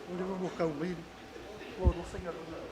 Onde eu vou buscar um milho? Pô, não sei agora.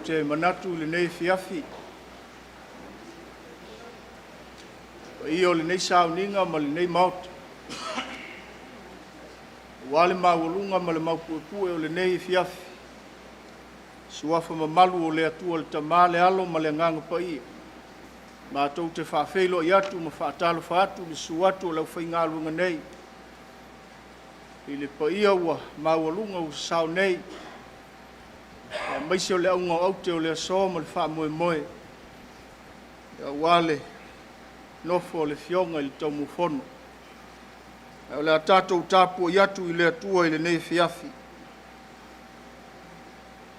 te manatu le nei fiafi. I o le nei sauninga ma le nei maut. Wale mawalunga ma le maupupue o le nei fiafi. Suafa mamalu o le atua le tamale alo ma le nganga pa ia. Ma tau te whawhelo i atu ma whaatalo whaatu le suatu o lau whaingalunga nei. I le pa ia ua mawalunga o sao nei. Maise o le aunga au te o le aso ma le wha moe moe. Ia wale nofo o le fionga i le tau mufono. O le atatou tāpua i atu i le atua i le nei fiafi.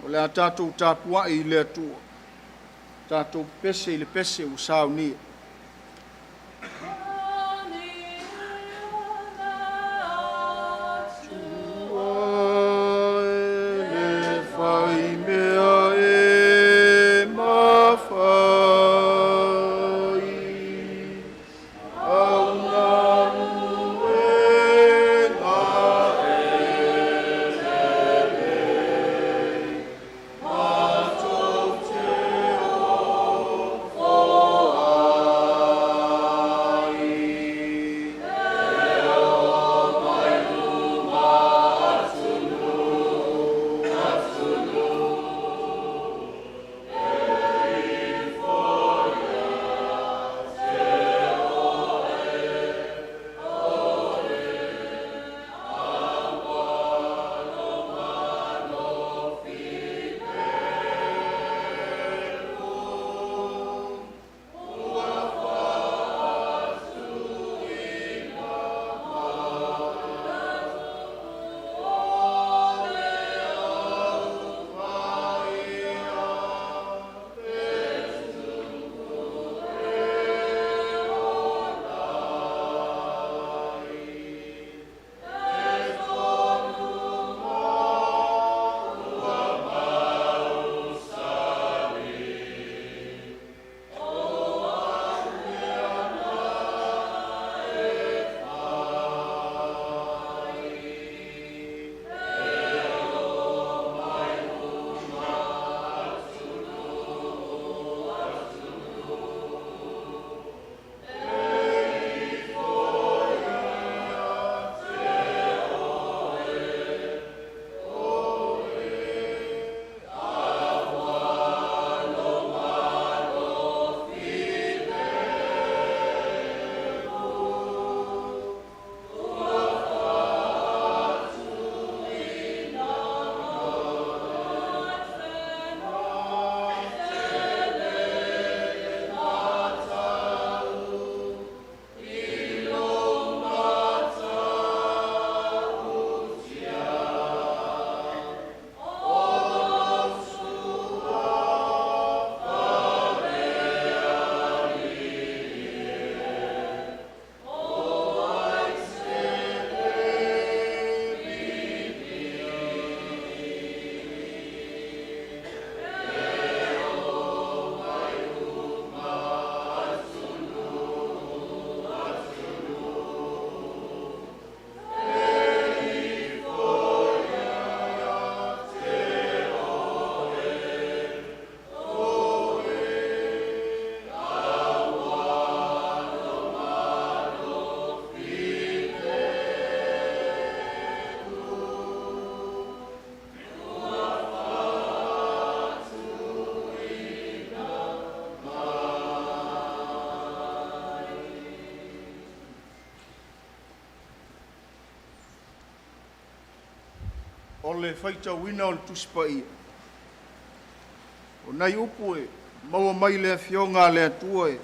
O le atatou tāpua i le atua. Tātou pese i le pese o sao nia. O le whaita wina o le tuspa ia. O nei upu e maua mai le fionga le atua e.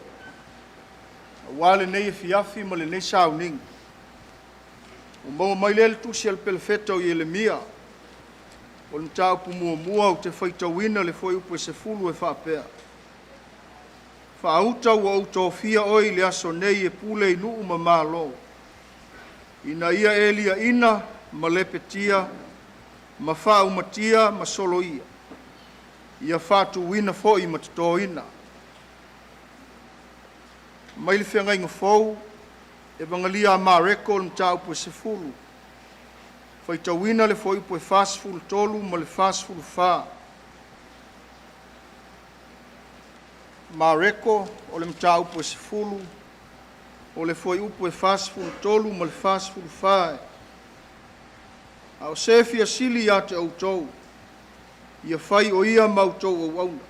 Wale nei e fiafi ma le nei sauning. O maua mai le tusi al pelfeta o i le mia. O le tau pu mua o te whaita wina le foi upu e se fulu e whapea. Whaauta ua auto fia oi le aso nei e pule i nuu ma malo. Ina ia elia ina ma lepetia ma whau matia ma solo ia. Ia whātu wina fōi ma tato ina. Mai le whiangai ngā fōu, e vangalia ma reko le mtau po se fulu. Whaita wina le fōi po e fast fulu tolu ma le fast fulu whā. Mareko o le mta upo e sefulu, o le foi upo e fasfulu tolu ma le fasfulu fae. A o sefi a sili ia te autou, ia fai o ia mautou au auna.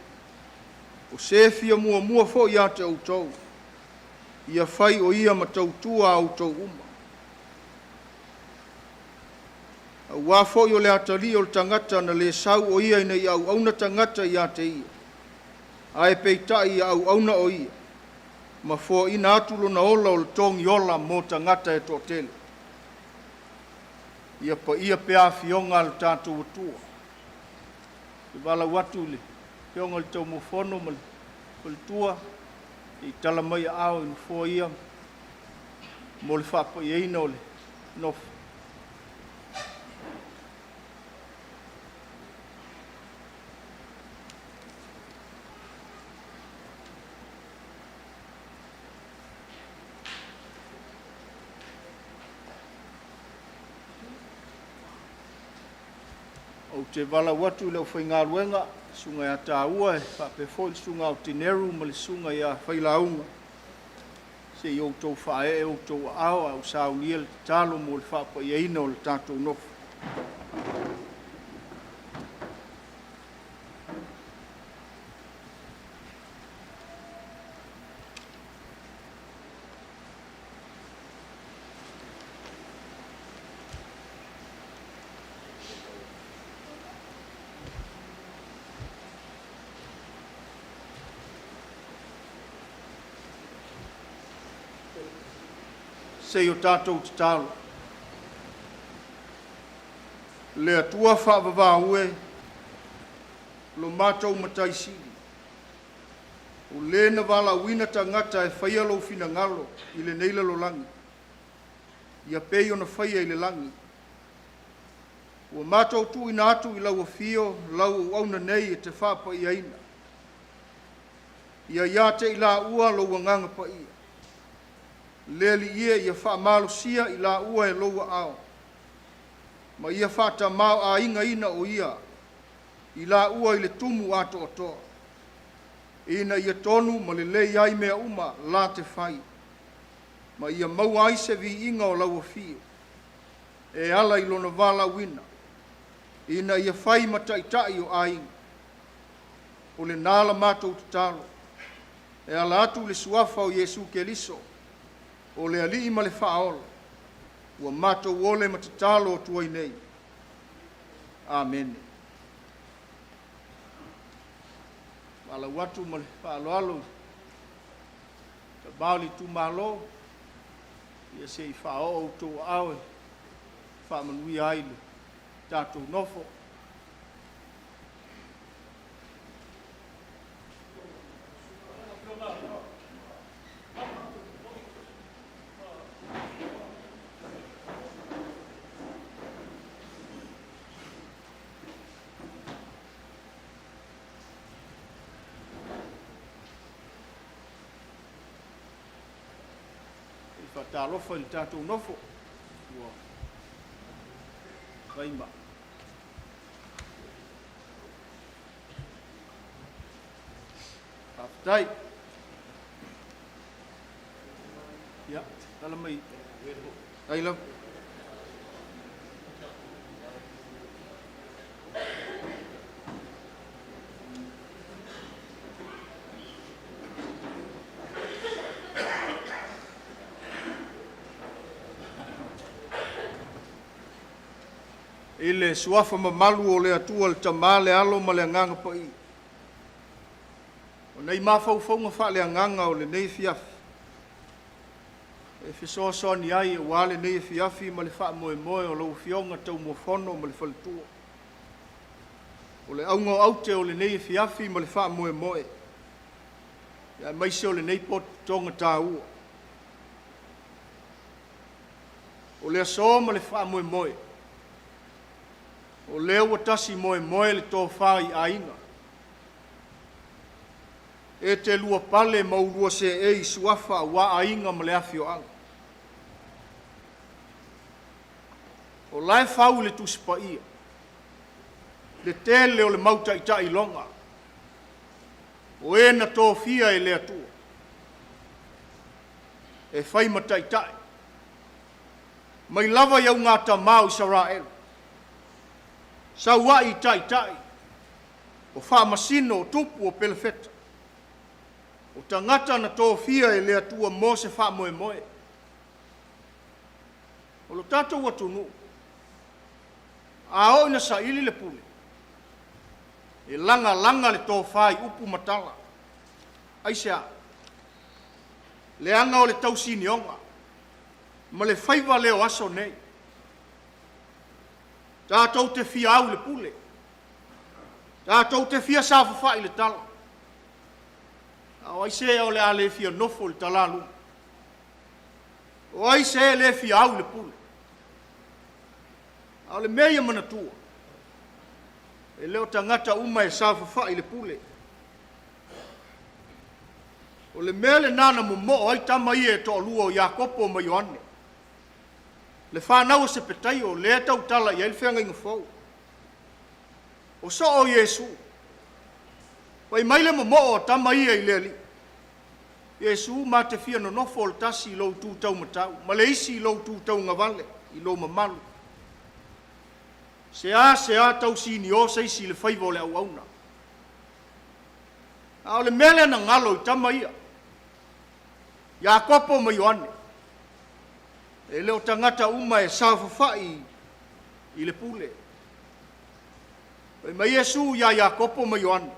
O sefi a mua fo ia te autou, ia fai o ia matautua autou uma. A wafo i o le atali o le tangata na le sau o ia ina i au auna tangata ia te ia. Ai peita i au auna o ia. Ma fo ina atulo na ola o le tongi ola mo tangata e tō tele. Ia pa ia pea fionga le tātou atua. I wala watu le fionga le tau mofono ma le tua. I tala mai ao i fo ia. Mo le whapa i eina o le nofu. O te wala watu leo whai ngā ruenga, sunga ia tā ua, whape fo i sunga o tineru, ma le sunga ia whailaunga. Se i outou whae e outou ao, au saunia le talo mo le whapa i eina o le tātou nofu. Se o tātou te talo. Le atua whaavava ue, lo mātou matai siri. O le na wala wina tangata e whaialo fina ngalo i le neila lo langi. Ia pei o na whaia i le langi. O mātou tu ina atu i lau a fio, lau o auna nei e te whapa i aina. Ia ia te i la ua lo wanganga pa ia. Leli ia ia wha malo sia i la ua e loua ao. Ma ia whata mau a inga ina o ia. I la ua i le tumu ato o toa. Ina ia tonu ma le lei ai mea uma la te whai. Ma ia mau aise vi inga o laua fio. E ala i lona wala wina. Ina ia whai mataitai o a inga. O le nala mātou te talo. E ala atu le suafa o Yesu Keliso. O le ali ma le whaola, ua mātou ole ma te talo o tuai nei. Amen. Wala watu ma le whaaloalo, ta bauli tu malo, ia se i whao o tō awe, whamanui aile, tātou nofo. Whatalofa i tātou nofo. Ua. Kaima. Aftai. Ya, tala mai. Aila. Ile suafa mamalu o le atua le tamale alo ma le anganga pa i. O nei mawhauwhaunga wha le anganga o le nei fiafi. E fisoa ni ai e wale nei fiafi ma le wha moe moe o lau fionga tau mofono ma le whaletua. O le aunga aute o le nei fiafi ma le wha moe moe. Ia maise o le nei pot tonga tā ua. O le aso ma le wha moe moe. O leo wa tasi moe moe le tō whai a inga. E te lua pale maurua se e i suafa wa a inga ma le awhio anga. O lai whau le tusipa ia. Le tele o le mauta i tai longa. o e na tofia e le atua. E whai mataitai. Mai lava iau ngā tamau Israel. Sa wai tai. O wha masino o tupu o pelefeta. O tangata na tofia e le atua mo se wha moe. O lo tātou atunu. A o ina sa ili le pule. E langa le tō whai upu matala. Aisea. Le anga o le tausini onga. Ma le whaiva leo aso nei. Tātou te fia au le pule. Tātou te fia sa whawhai le tala. O aisea o le ale fia nofo le talalu. O aisea le fia au le pule. O le mea manatua. E leo tangata uma e sa whawhai le pule. O le mea le nana mo ai tama i e to lua o Iakopo ma Ioane. Le whanau se petai o le tau tala i elwhenga inga fau. O so o Yesu. Pai maile mo o tama i e le li. Yesu ma te fia no nofo le tasi i lou tū tau matau. Ma le isi i lou tū tau ngavale. I lou mamalu. Se a tau sini o se isi le whaivo le au auna. A o le mele na ngalo i tama ia. Iakopo ma Ioane. E leo tangata uma e sa whawhai i le pule. Ma Yesu ia Iakopo ma Ioane.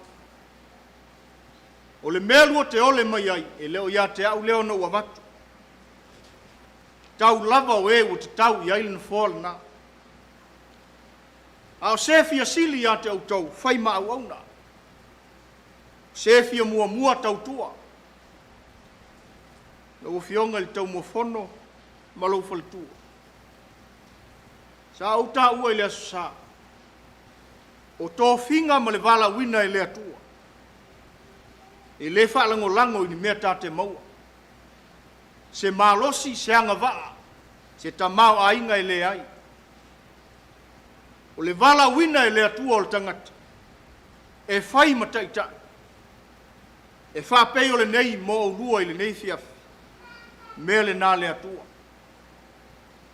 O le melua te ole mai ai, e leo ia te au leo na ua matu. Tau lava o e o te tau i ailen fall na. A o sefia sili ia te au tau, whai ma au auna. Sefia mua tau tua. Na ua fionga li tau mua fono, malau falitua. Sa au ta ua i lea sa. O tō finga ma le vala wina i lea tua. E le whaalango i ni mea tāte maua. Se malosi se anga waa. Se tamau a inga i le ai. O le vala wina i lea tua o le tangata. E whai mataitai. E whapei o le nei mo o lua i le nei fiafi. Mea le nā lea tua.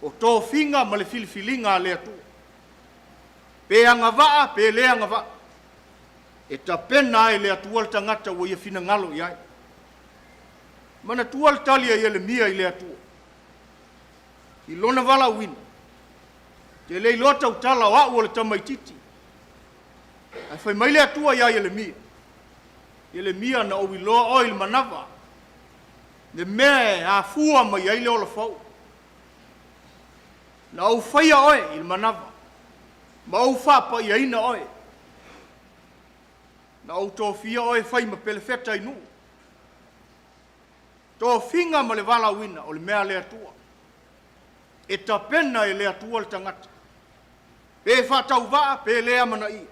O tō finga ma le filifilinga lea tua. Pe anga waa, pe le anga waa. E ta pena e le atua le tangata o ia fina ngalo iai. Mana tua le talia i le mia i le atua. I lona vala wina. Te le lota utala o au o le tamaititi. Ai whai mai le atua iai i le mia. I le mia na o iloa o il manava. Ne mea a fua mai ai le o la fau. Na au whaia oe il manava. Ma au whapa i aina oe. Na au tō fia oe whai ma pelefeta inu. Tō finga ma le vala wina o le mea le atua. E ta pena e le atua le tangata. Pe whatau waa, pe le amana i.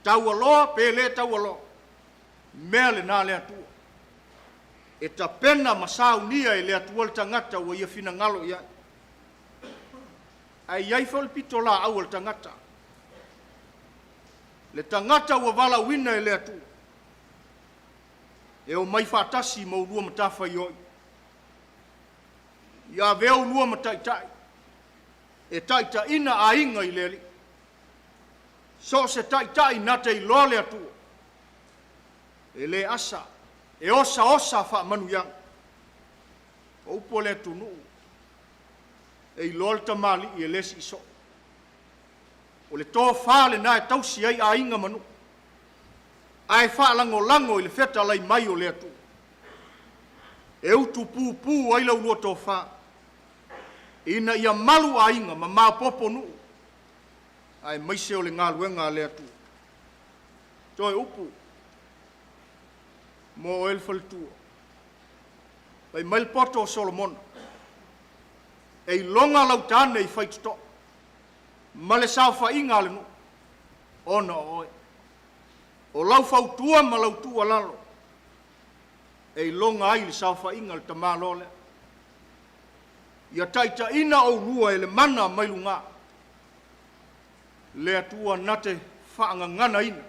Tau aloa, pe le tau aloa. Mea le nā le atua. E ta pena ma sau nia e le atua le tangata o ia fina ngalo iai. Ai iai whalpito la au le tangata. Le tangata ua vala wina e le atua. E o mai whatasi ma urua matafa i oi. Ia veo urua mataitai. E taita ina a inga i leli. So se taitai nate i loa le atua. E le asa. E osa wha manu yang. O upo le tunu. E i loa le tamali i e lesi i so. O le tō whāle nā e tausi ai a inga manu. Ai whaalango i le wheta lai mai o le atu. E utu pū ai lau lua tō whā. Ina ia malu a inga ma mā popo nu. Ai maise o le ngā luenga le atu. Toi upu. Mo o elfalitua. Pai mail poto o Solomon. E longa lau tāne i whaituto. Ma le sao wha inga le nu. Ona oe. O lau whautua ma lau tua lalo. E longa ai le sao wha inga le tamalo le. Ia taita ina o lua e le mana mailu ngā. Le atua nate whaanga ngana ina.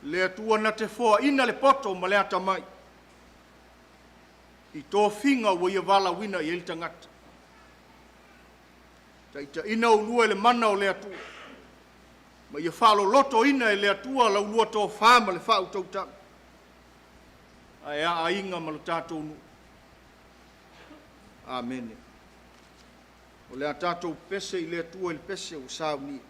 le atua na te foa ina le poto ma le atamai. I tō whinga wa ia wala wina i el tangata. Taita ina ulua le mana o le atua. Ma ia whalo loto ina e le atua la ulua tō whama le whau tautang. Ai a inga ma le tātou nu. Amen. O le a tātou pese i le atua i le pese o sāu ni.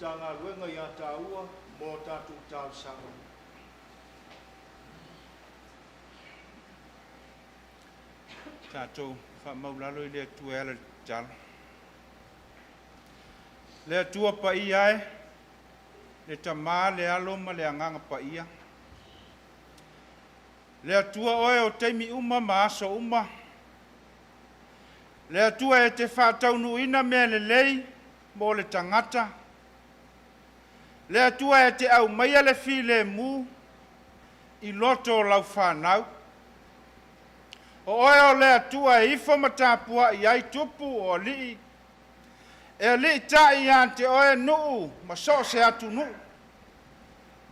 tanga luenga ia taua mo tatu tau sanga. Tātou whamaulalo I lea tua ala tala. Lea tua pa ia le tamā le alo ma le anganga pa ia. Lea tua oe o teimi uma ma aso uma. Lea tua e te whātaunuina mea le lei mo le tangata. Lea tua e te au maia le fi le mu I loto o lau whanau. O oe o lea tua e ifo matapua I ai tupu o lii. E lii tai ante oe nuu, ma so se atu nuu.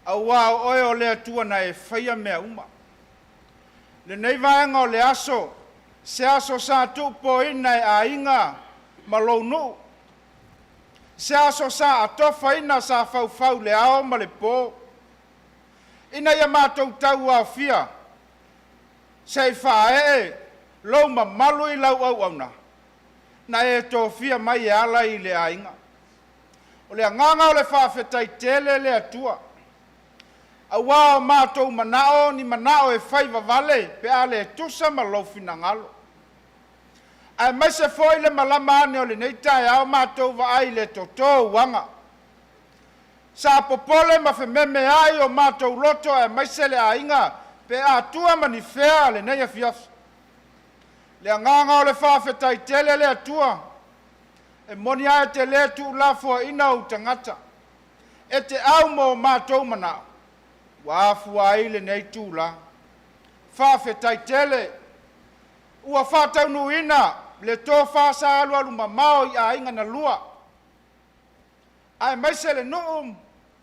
Au wā o oe o lea tua na e whaia mea uma. Le nei vaenga o le aso, se aso sa tupo ina e a inga ma lou nuu. Se aso sa atofa ina sa fau le ao ma le pō. Ina ia mātou tau au fia. Sei whae lau ma malu I lau au auna. Na e tō fia mai e ala I le ainga. O le nganga o le whawhetai tele le atua. A wā o mātou manao ni manao e whaiva vale pe ale e tusa ma lau finangalo. ai mai se foi le malama ane o le nei tae au mātou wa ai le tōtō wanga. Sa popole ma fe meme ai o mātou loto ai mai se le ainga pe a tua mani fea le nei afiafi. Le anganga o le whawhetai tele le atua. E moni ai te le tu la fua ina u tangata. E te au mo mātou manao. Wa afua ai le nei tu la. Whawhetai tele. Ua whātau nuina le tō whāsa alu alu mamao i a inga na lua. Ai maise le nuum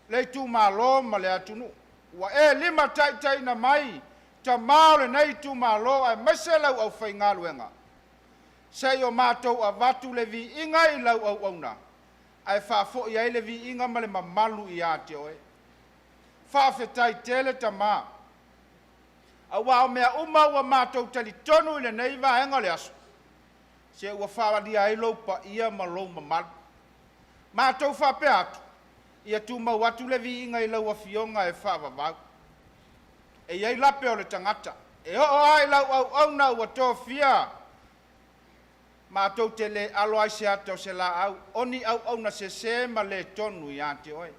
le tu malo ma le atunu. Ua e lima tai na mai ta mao le nei tu malo ai maise lau au whainga luenga. Sei o mātou a watu le vi inga i lau au auna. Ai whafo i ai le vi inga ma le mamalu i ate oe. Whawhetai tele ta maa. Awa o mea uma ua mātou tali tonu i le nei vahenga le asu. Se ua whawadia ai lau pa ia ma lau mamalu. Mātou whape atu. Ia tu mau atu le vi inga i lau a fionga e whawawau. E iei lape o le tangata. E ho ai lau au auna ua tō fia. Mātou te le alo ai se ato se la au. Oni au auna se ma le tonu i ante oe.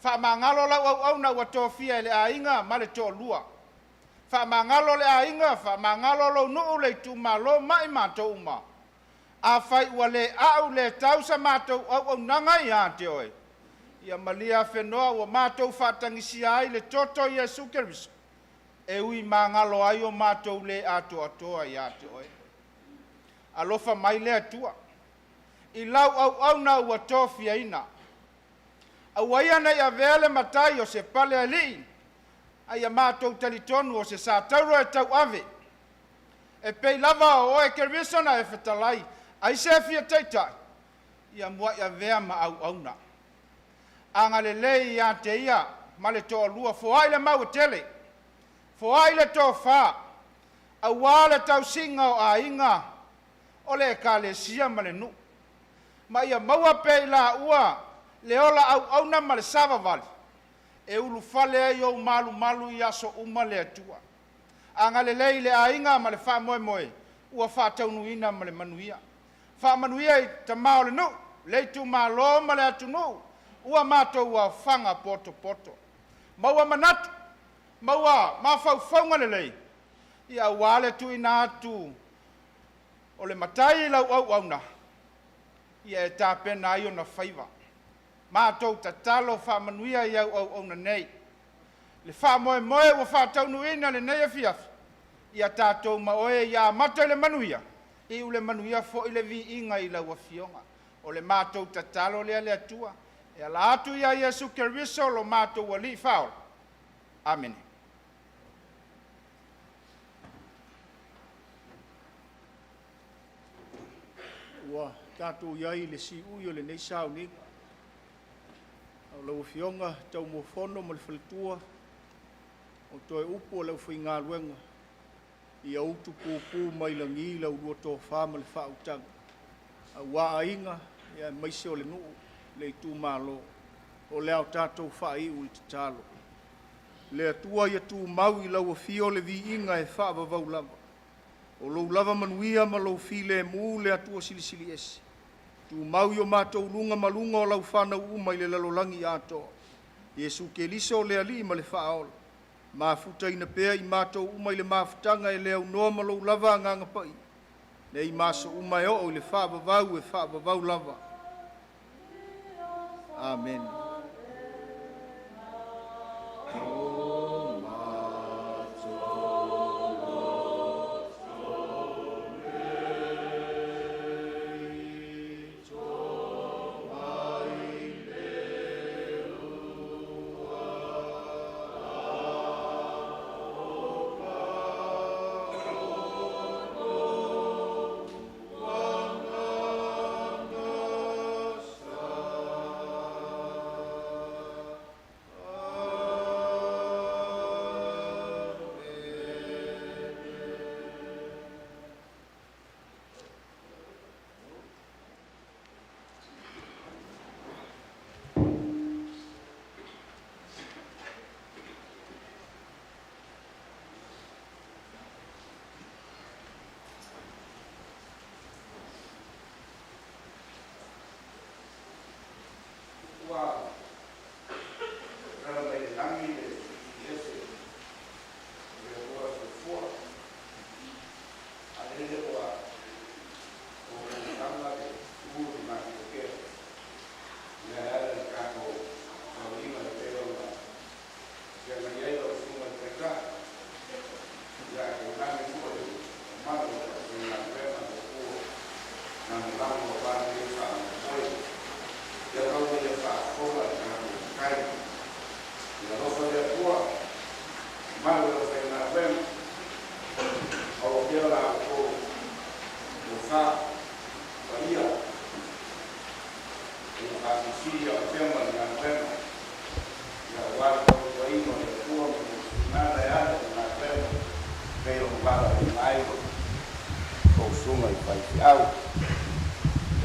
Whamangalo lau au auna ua tō fia le a inga ma le tō lua. Whamangalo le a inga, whamangalo lau nuu le tu malo mai mātou uma. A whai ua le au le tausa mātou au nanga i ante oe. Ia malia whenoa ua mātou whatangisi ai le toto i Jesu Keriso. E ui mangalo ai o mātou le ato atoa i ate oe. Alofa mai le atua. I lau au na ua tōwhia ina. Aua ia nei a vele matai o se pale ali. Ai a mātou talitonu o se sātauro e tau ave. E pei lava o e Keriso na e whetalai. Ai se fia teitai. Ia mua ia vea ma au na. Anga le lei ia te ia. Ma le tō lua. Fo ai le mau tele. Fo ai le tō wha. Aua le tau singa o a inga. O le ka le sia ma le nu. Ma ia maua pei la ua. Le ola au na ma le sava vali. E ulu fale ai o malu i aso uma le atua. Anga le lei le a inga ma le wha moe moe. Ua wha taunuina ma le manuia. Wha manuia i ta mao le nu. Leitu ma lo ma le atu nu. Ua mātou ua whanga poto. Maua manatu. Maua mawhauwhaunga le lei. Ia wale tu ina atu. O le matai lau au na. Ia e tāpena ai o na whaiva. Mātou ta talo wha manuia i au na nei. Le wha moe ua wha taunuina le nei a fiafi. Ia tātou maoe ia mata le manuia. I ule manuia fo i le vi inga i lau a fionga. O le mātou ta talo lea le atua. E ala atu ia Jesu Keriso lo mātou wa li whaola. Amen. Ua tātou iai le si ui o le nei sao ni. Au lau fionga tau mo fono mo le whalitua. O toi upo lau whi ngā luenga. I autu pūpū mai langi lau rua tō whāma le whautanga. A wā inga, ia maise o le nuu, le tū mālo. O leo tātou whai uli te tālo. Le atua ia tū mau i lau a fio le vi inga e whaavavau lava. O lau lava manuia ma lau file mū le atua silisili esi. Tu mau yo mātou lunga malunga o lau whanau umai le lalolangi atoa. Jesu Keriso le ali ma le whaola. Mafuta ina pea i mātou umai le mafutanga e leo noa ma lau lava nganga pai. Nei maso umai o le whaavavau e whaavavau lava. Amen. sunga i fai au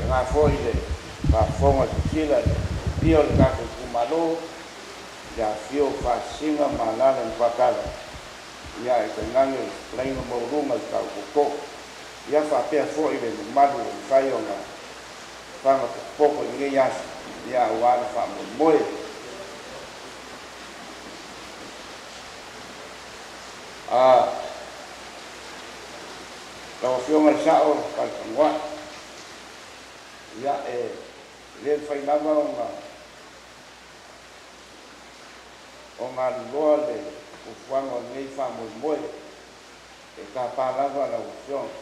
e ngā fōi le whaafonga te kila pio le kako kumalo ia fio whaasinga malala ni whakala ia e te ngange lainga maurunga i kau koko ia whaapea fōi le malu i whai o ngā whanga poko i ngai asa ia uana whaamoe Lawa fionga sao kalkangwa ia e le whainanga o ngā loa le ufuanga nei whamoe e ka pālanga na ufionga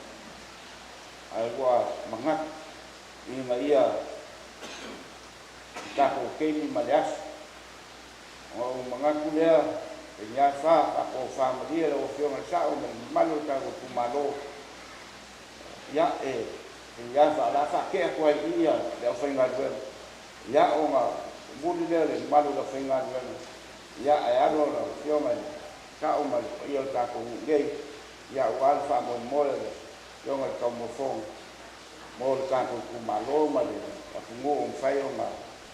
ai roa mangak i ma ia tako keimi maleasu o mangaku lea e ngā wha ako whamaria le ufionga sao me malo tako kumalo ia e ia fa la fa ke ko ia le ofenga duel ia o nga muli le malu le ofenga duel ia e aro la fioma ka o mal ia ta ko gay ia o alfa mo mole yo nga ka mo fon mo ka ko malo male a mo un faio ma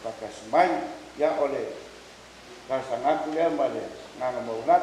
ka kasmai ia ole ka sangaku le male nga mo la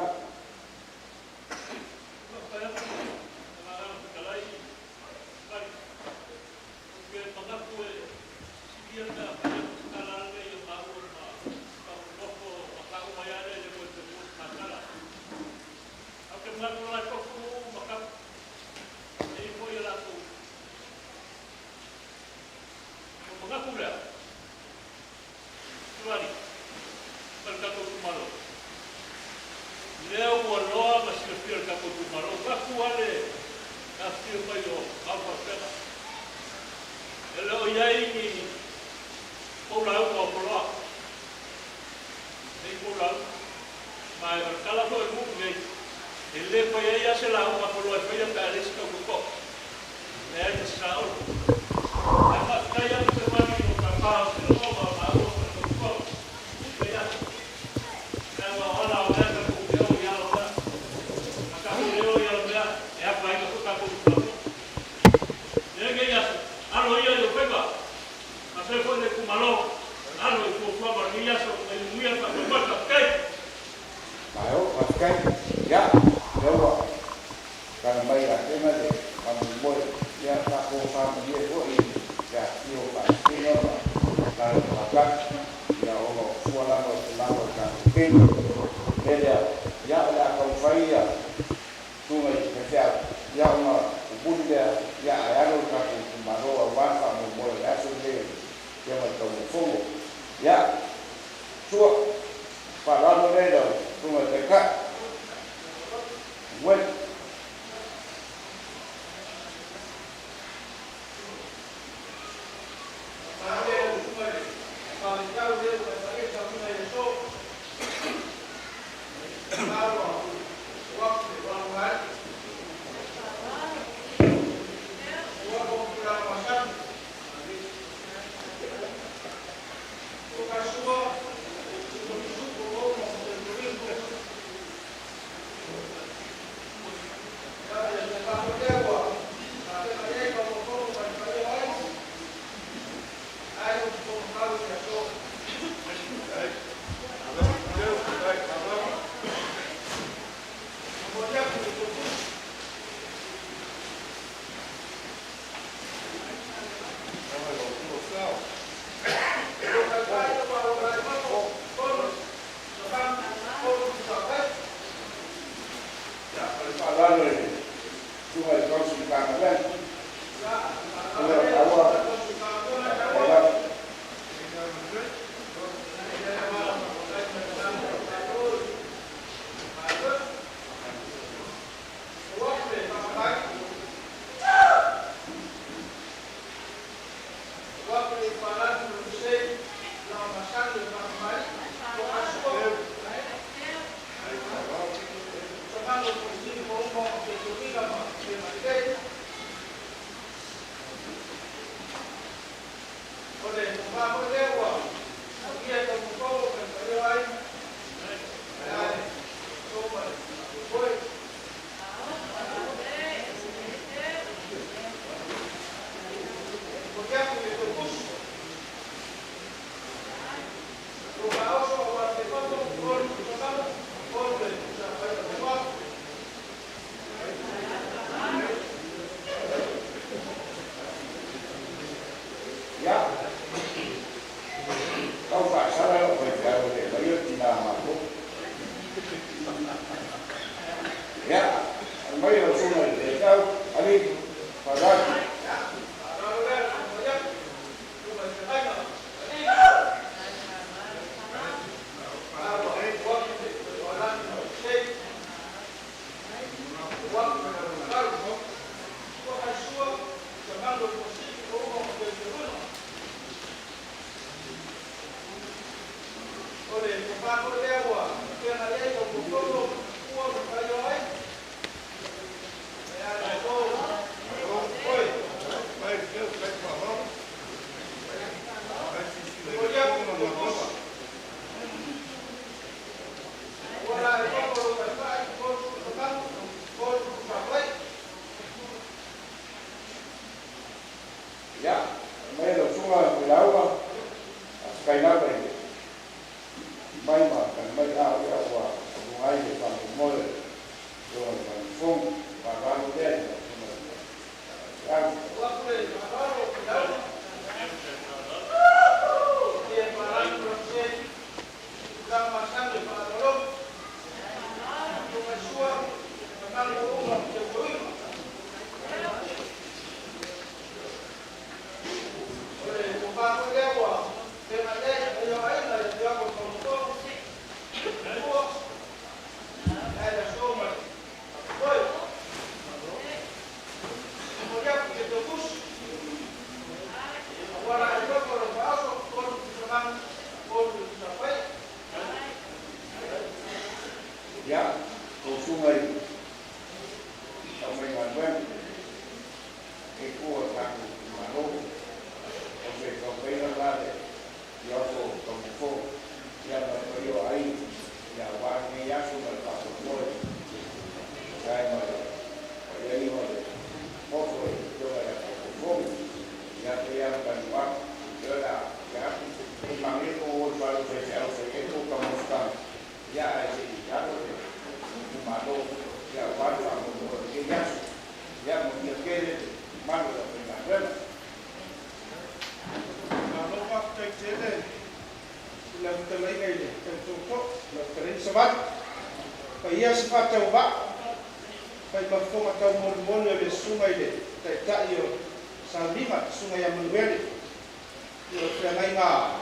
Ya, mai o sunga le tau, ali parati. Ya, mai lo sunga le lawa, kai na bai. Mai ma kan mai a ya wa, ko ai le pa mo le. Yo kan fong pa ba lo de. Ya, wa ko le pa lo da. Dia paran proses da masan de pa lo. Yo ma sua, pa lo ma de ko. Ya, kau sungai, sampai ngawen, ikut aku malu, kau bayar lagi, ya kau fo, ya kau yo ai, ya wangi ya sungai kau boleh, saya malu, ya ini malu, foto itu ada fo, ya kan wak, ya memang itu baru saya itu kamu sekarang, ya malu ya baru kamu kerja ya mungkin kerja malu dengan ber malu waktu kerja lam terlai ini contoh lam terlai sebat payah sebat coba payah berfung atau mul di sungai ini tak yo salimat sungai yang mengalir yo perangai ngah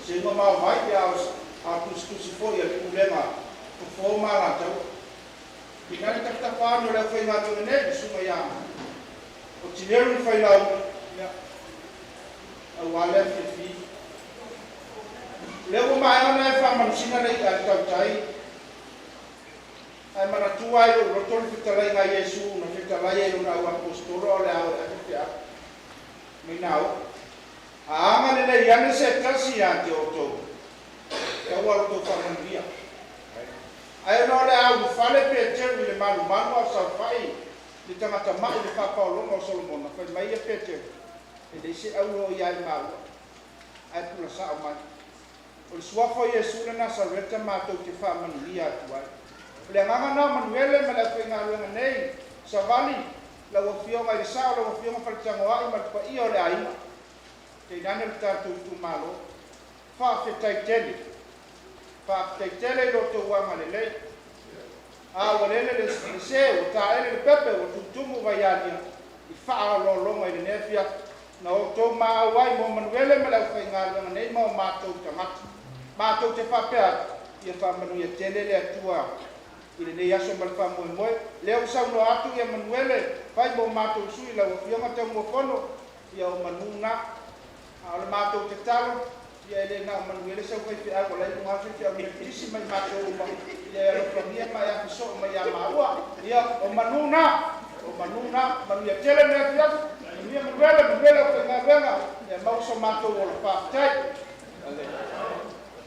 sehingga mau baik ya aku setuju ya ulema performa lah jauh. Kita ni tak faham oleh faham tu ni semua yang, original faham ya, awalnya fifi. Lepas main mana faham manusia ni kan tahu cai. Ay mana tuai lo rotol kita lagi ngai Yesus, nak kita lagi lo nak awak apostol oleh awak kita. Minau. Aman ni yang setel siang jodoh. Kawal tu faham dia. Ai no le au fale pe ter le malu au sa fai di tanga tama le fa Paulo no Solomon na fa mai pe ter e de se au no ia mau ai tu sa ma o sua fo Yesu na sa reta ma to te fa man lia tu ai le nganga na manuele me la fe ngalo nei sa vali la wo fio mai sa la wo fio ma fa tanga ai ma pa io le ai te nana ta tu malo fa fe tai tele pa te tele do to wa malele a walele le se o ta ele le pepe o tutumu vai ani I fa lo lo mai ne fia na o to ma wai mo manuele me la fa ngalo nei mo ma to te fa pe ia fa manu ia tele le atua ile ne ya so mal fa mo mo le o sa no atu ia manuele vai mo ma to sui la o fia ma te mo kono ia o manuna a le ma to te talo ia ele na manuele sa foi fia ko lai mo fia mi tisi mai ma to ma ia ro pia mai a so mai a maua ia o manuna manu ia tele ne fia ia manuele ko na venga ia mau so ma to o fa tai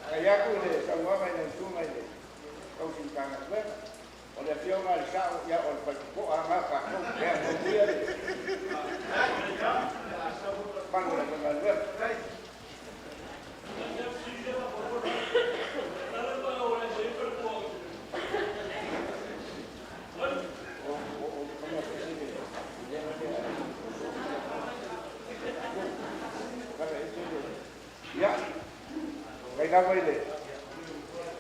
kaya ko le sa wa mai na tu mai le kau sin kanga le o le fia mai sa ia o pa ko a ma ka ko ia o dia bangla bangla ya, kailangan ini,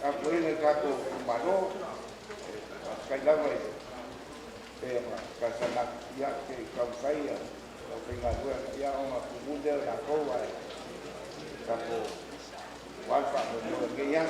ako ini kako malo, kailangan ini. e ka sana ya ke ka fai ya ke nga lua ya o ma kunde la ko wa ka ko wa fa no ke ya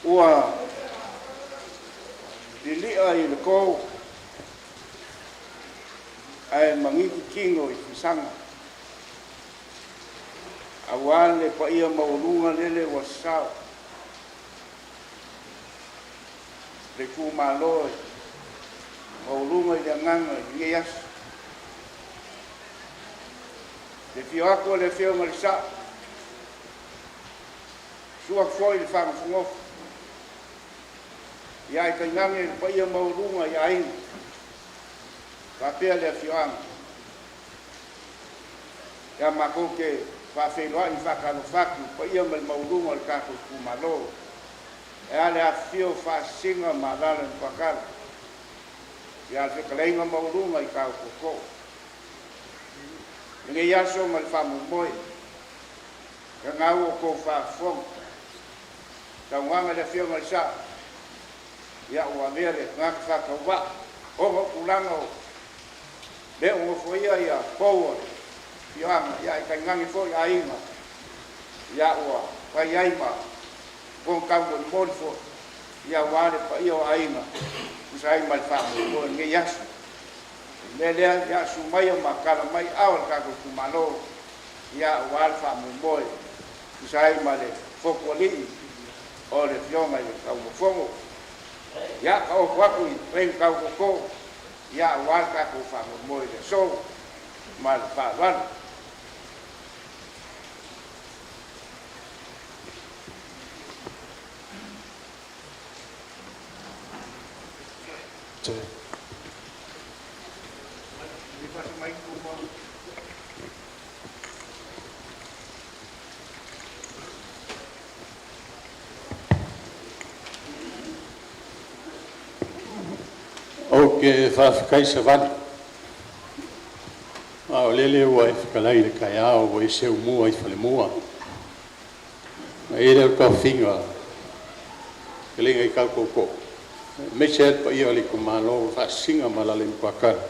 ua lilia i le kou ai mangiku kingo i fisanga awale pa ia maulunga lele wa sao le ku maloi maulunga i nganga i ias le fio ako le fio ngal sa sua foi le fang fungo ia i kainange le paia maurunga ia ai ka pea le fio ang ia mako ke fa feiloa i fakalo faku paia mal maurunga le kako kumalo e ale a fio fa singa malala ni pakala ia le kaleinga maurunga i kako koko nge yaso mal famu moi ka ngau ko fa fong ka wanga le fio mal sa ya wa vere ngak fa ka wa o kulanga le o foia ya power ya ka ngangi fo ya inga ya wa pa ya ima con ka mo mo fo ya wa le pa yo ainga usai mal famu ko nge yaso Lele ya sumaya makala mai awal kako kumalo ya wal fa mboy sai male fokoli ole fioma le ka fongo ya ka o kwaku pen ka ko ya wal kako fa mboy le so mal fa wan ke whawhikai sa wani. O lele ua e whakalai le kai ao o e seu mua i whale mua. E reo ka whinga, ke lenga i kau koko. Me se atpa ia li kumalo, whasinga malale mkwakara.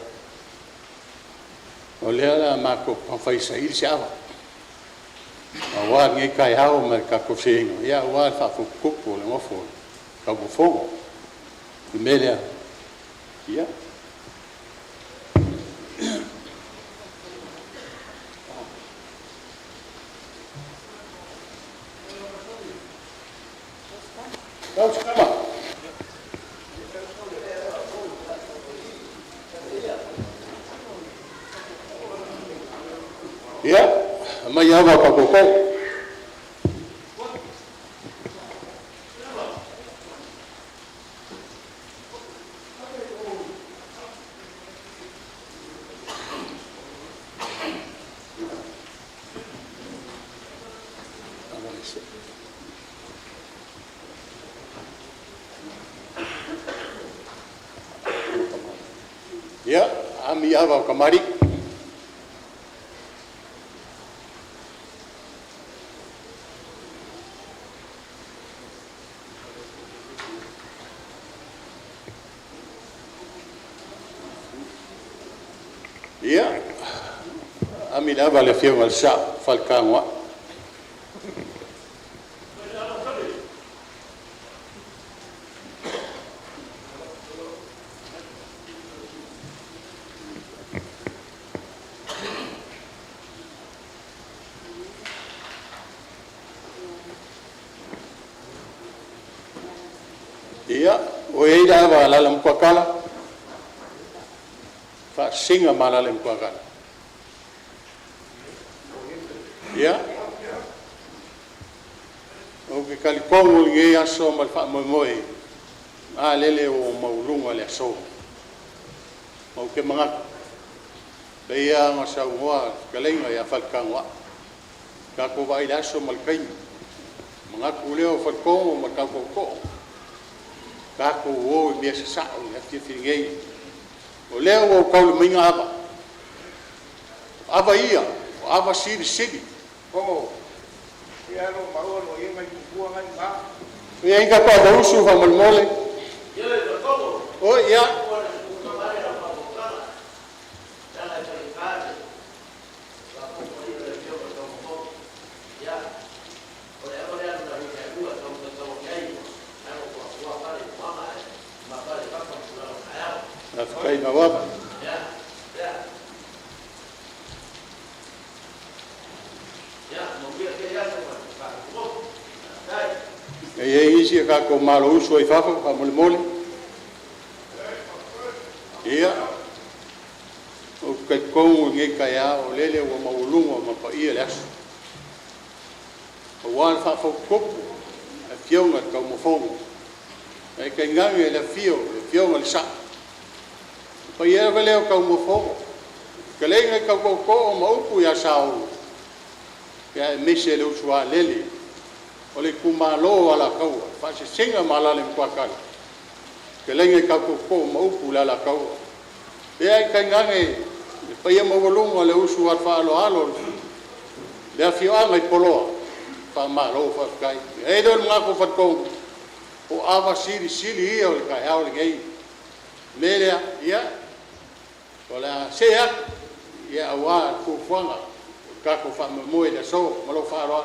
O lea la mako pawhai sa iri se awa. A wā ngai kai hao mai kako whinga. Ia wā whawhukuku le ngofo, kau kufongo. I melea, ia. Kau sekama. Ia, mai awa ka koko. Ya, ami awa kamari. Ya, ami awa le fiu al sa falkangwa. Ia, o e ira wa lala mkwakala, fa singa malala mkwakala. Ia, o ke kalikongo nge aso malfa moe, a lele o maulunga le aso. O ke mga, le ia ngasa ungoa, kalenga ia falkangwa, kako wa ila aso malkain, mga kuleo falkongo makakoko. Kako o me se sa o na te fingai o leo o kau me nga ava ia ava siri como ia no mauro o ia mai bua ngai ma ia inga pa da usu fa mal mole o ia Kai na wa. E isi ka ko malo uso i fafa ka mole. Ia. O kai kou nge kaya o lele o maulunga ma pa ia le asu. O wan fa fo kopu e fionga ka mo fongo. E ka ngangi le fionga le sa. Pa ia vele o ka mo fongo. Ka lenga ka ko ma upu ya sao. Ya mese le uswa lele. O le kumalo ala kau. Fa se singa malale mkwakala. Ka lenga ka ko ma upu la kau. Ia ka ngangi pa ia maulunga le usu at fa alo. Le fionga i poloa. Pa malo fa kai e do mga ko fat ko o ava sili ia o kai au le gai mele ia wala se ia wa ko fanga ka ko fa mo e da so malo fa ro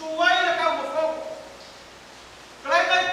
Suai le kau mo fo. Klai kai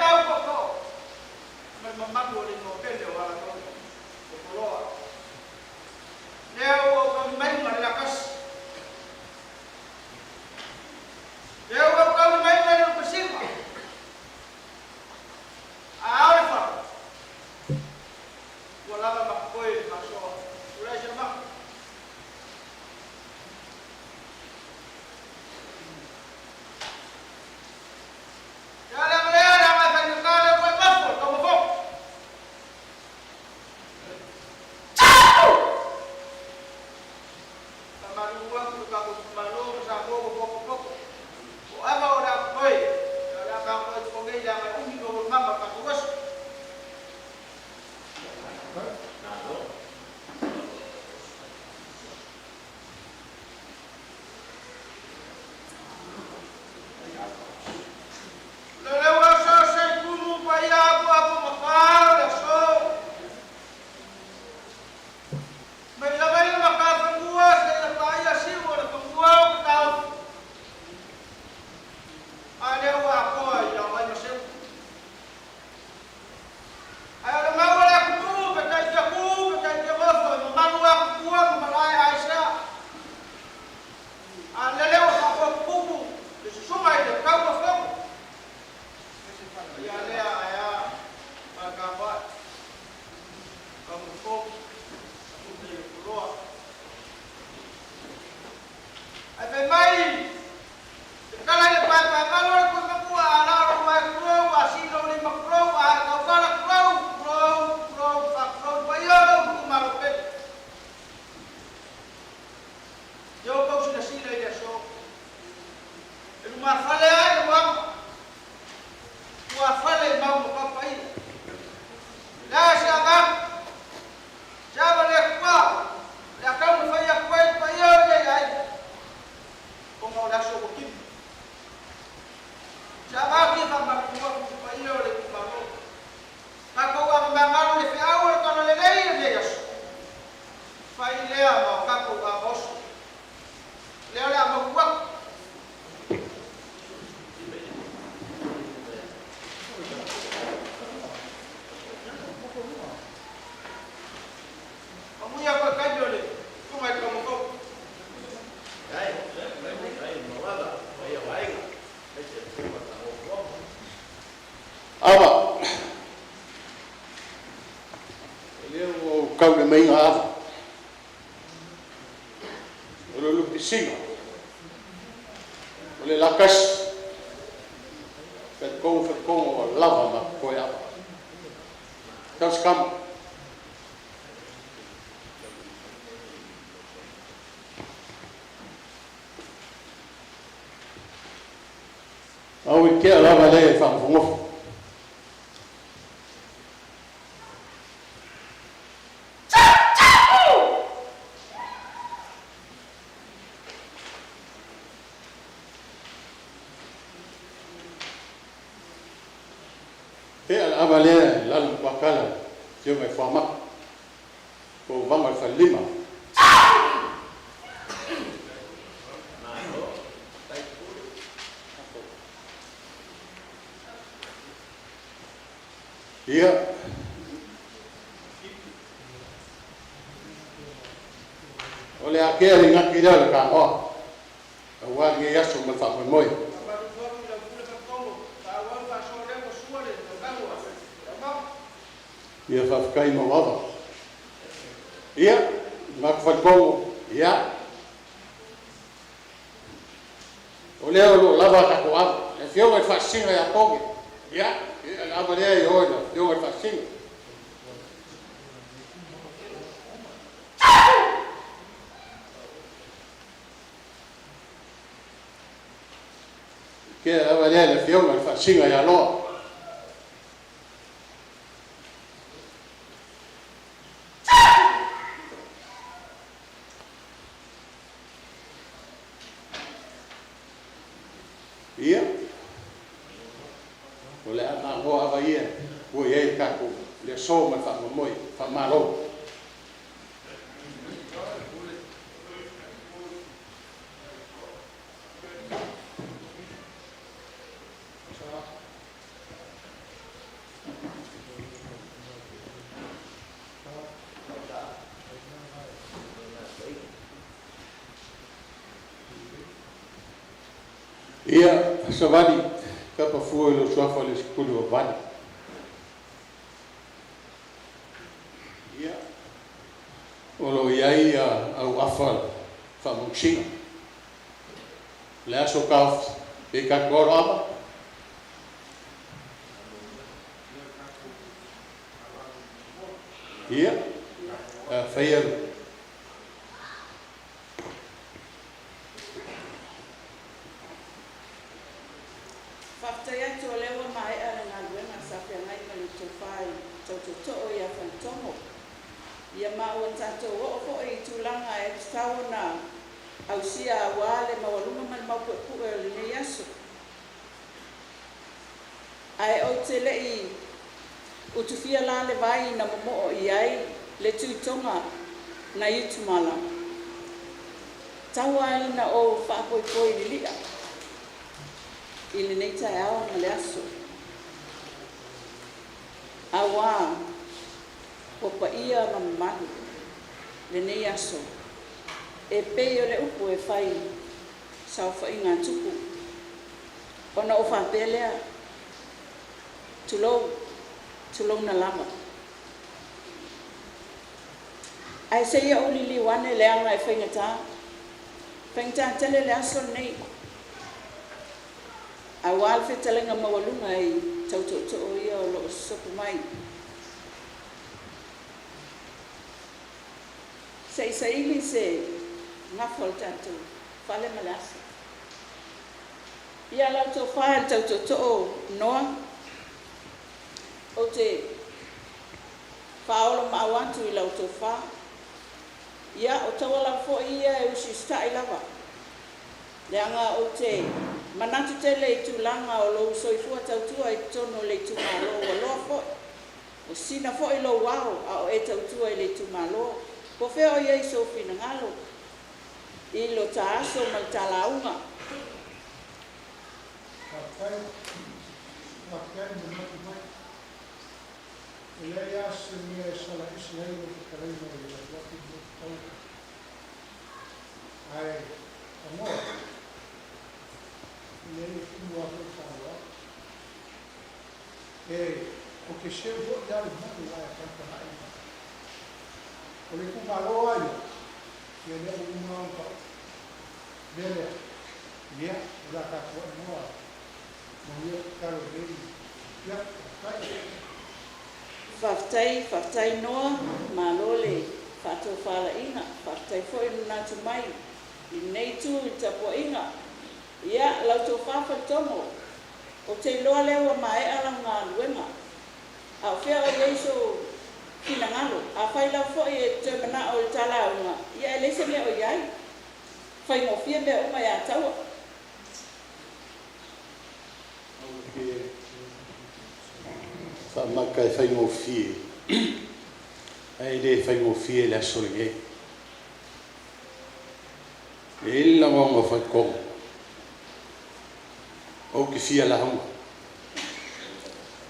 Sabaki sama kuwa kwa ile ole kumalo. Kako wa mangalo le fiawo le kono le nei le yaso. Fa ile ama kako wa bosu. Le ole ama kuwa. Amuya kwa kajole. Kuma kama ko. Awa. Leo kau le mai ngā. Olo lupi singa. Ole lakas. Fet kongo o lava ma koe awa. Tas kam. Au I kea lava le e whamwhongofo. Kea lava le lalu wakala tio mai whamak. Ko vama whalima. Ia ole a kea ri ngaki rea le ka hoa. A wā nge yaso me wha moi. Ia whawhikai ma wawa. Ia, ngak whakongo, ia. Ole a lo lava kako awa. E whionga i whasinga ia ponge. Ia. Lava lea I oina, eu ai whasinga. Kea lava lea le whionga I whasinga ia loa. Ia. O le ana hoa awa ia, ua iei kako, le so mai whamamoi, whamaro. Ia, savali, kapa fua lo suafa le skulu o vani. Ia, o lo iai au afa whamungsinga. Le aso kauf, e kakoro ama. Ia, whaiaru. Ia maua tatou o fo I tūlanga e tauna au sia wale mawalunga mal mau puʻu e le nei aso. Ai o te lei utufia la le vai na momo I ai le tūtonga na itumala. Taua ina o whapoipoi lilia I le nei tae awa ma le aso. Awa Popa ia ma manu, le nei aso, e pei o le upu e whai, sau whai ngā tupu. Ona o whapelea, tulou na lama. Ai se ia ulili wane le anga e whaingata, whaingata tele le aso nei. A walfe talenga mawalunga I tautoto o ia o loo sopu mai. Se ili se ngafol tatu fale malasa. Ia lau tō whae tau tō tō noa o te whaolo maawantu I lau tō wha. Ia o tawala fo ia e usi stai lava. Le anga o te Manatu te le tūlanga o lo soifua tautua I tono le tūmalo o loa fo. O sina fo I lo wao a o e tautua I le tūmalo. Ko feo o iei so fina ngalo. I lo ta aso mal talaunga. O que chegou já no mundo lá é para o le kumalo ai que ele é um dele ia lá cá fora não ia caro dele ia Whaftai noa, malole, whato whala inga, whaftai foi nuna tumai, I nei tu I tapo inga, ia lauto whafa tomo, o te loa lewa mai ala ngā luenga, a whea o leiso kina ngalo, a whai lau foi e te mana o tala unga, ia e leise me o iai, whai ngofia me o mai a taua. Maka e whai ngofie. Ai le whai ngofie le asole nge. E ila ngonga whai kong. O ki fia la honga.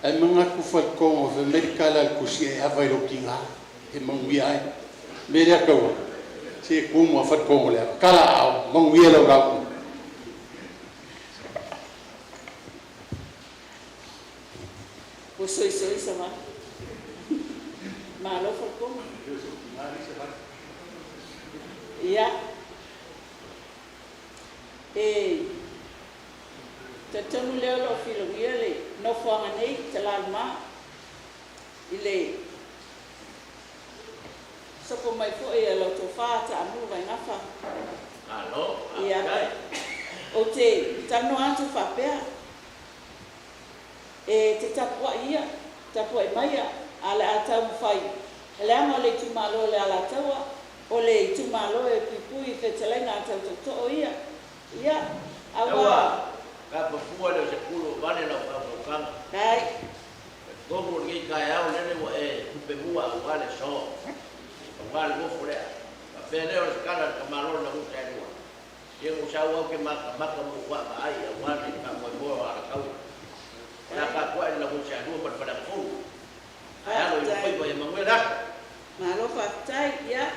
Ai mga ku whai kong o whai medikala kusi e hawai roki ngā. E mangui ai. Mere a kaua. Se e kumu a whai kong lea. Kala au. Mangui e lau rau. O soi sama. Malo falcon. Ia. Te tonu leo lo filongia le no fuanga nei te lalma. Ile. Sopo mai fo e lo to fa ta amu vai ngafa. Alo. Ia. O te tanu atu fa pea. E te tapua ia, tapua I maia, ale a tau mwhai. Ele anga o le tumalo le ala taua, o le tumalo e pipui whetelenga a tau toto ia. Ia, awa. Ka pafua le se kulo vale na whakukanga. Kai. Gogo ngi kai au nene mo e kupe mua o vale so. O vale gofo lea. Ka pene o le skala ka malo na muta e lua. Ie usau au ke maka mo waka ai, a vale ka mo ala kau. La ka kwa la mo sia dua pada fu. Ai lo foi boy manguela. Malo fatai ia.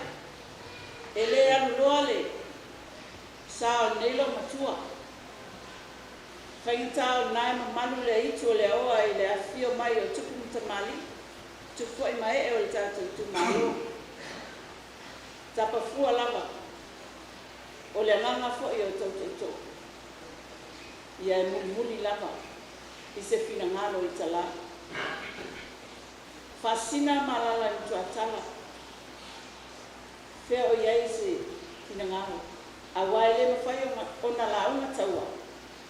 Ele anu lole. Sa nelo matua. Faintao nai manu le itu le oa I le afio mai o tupu mtamali. Tupu I mai e o le tatu tu malo. Tapa fua lava. O le nganga fo I o tau. Ia muli lava. I se fina ngalo I tala. Fasina malala I tuatala. Fea o iai se fina ngalo. Awai le mawhai o na launga taua.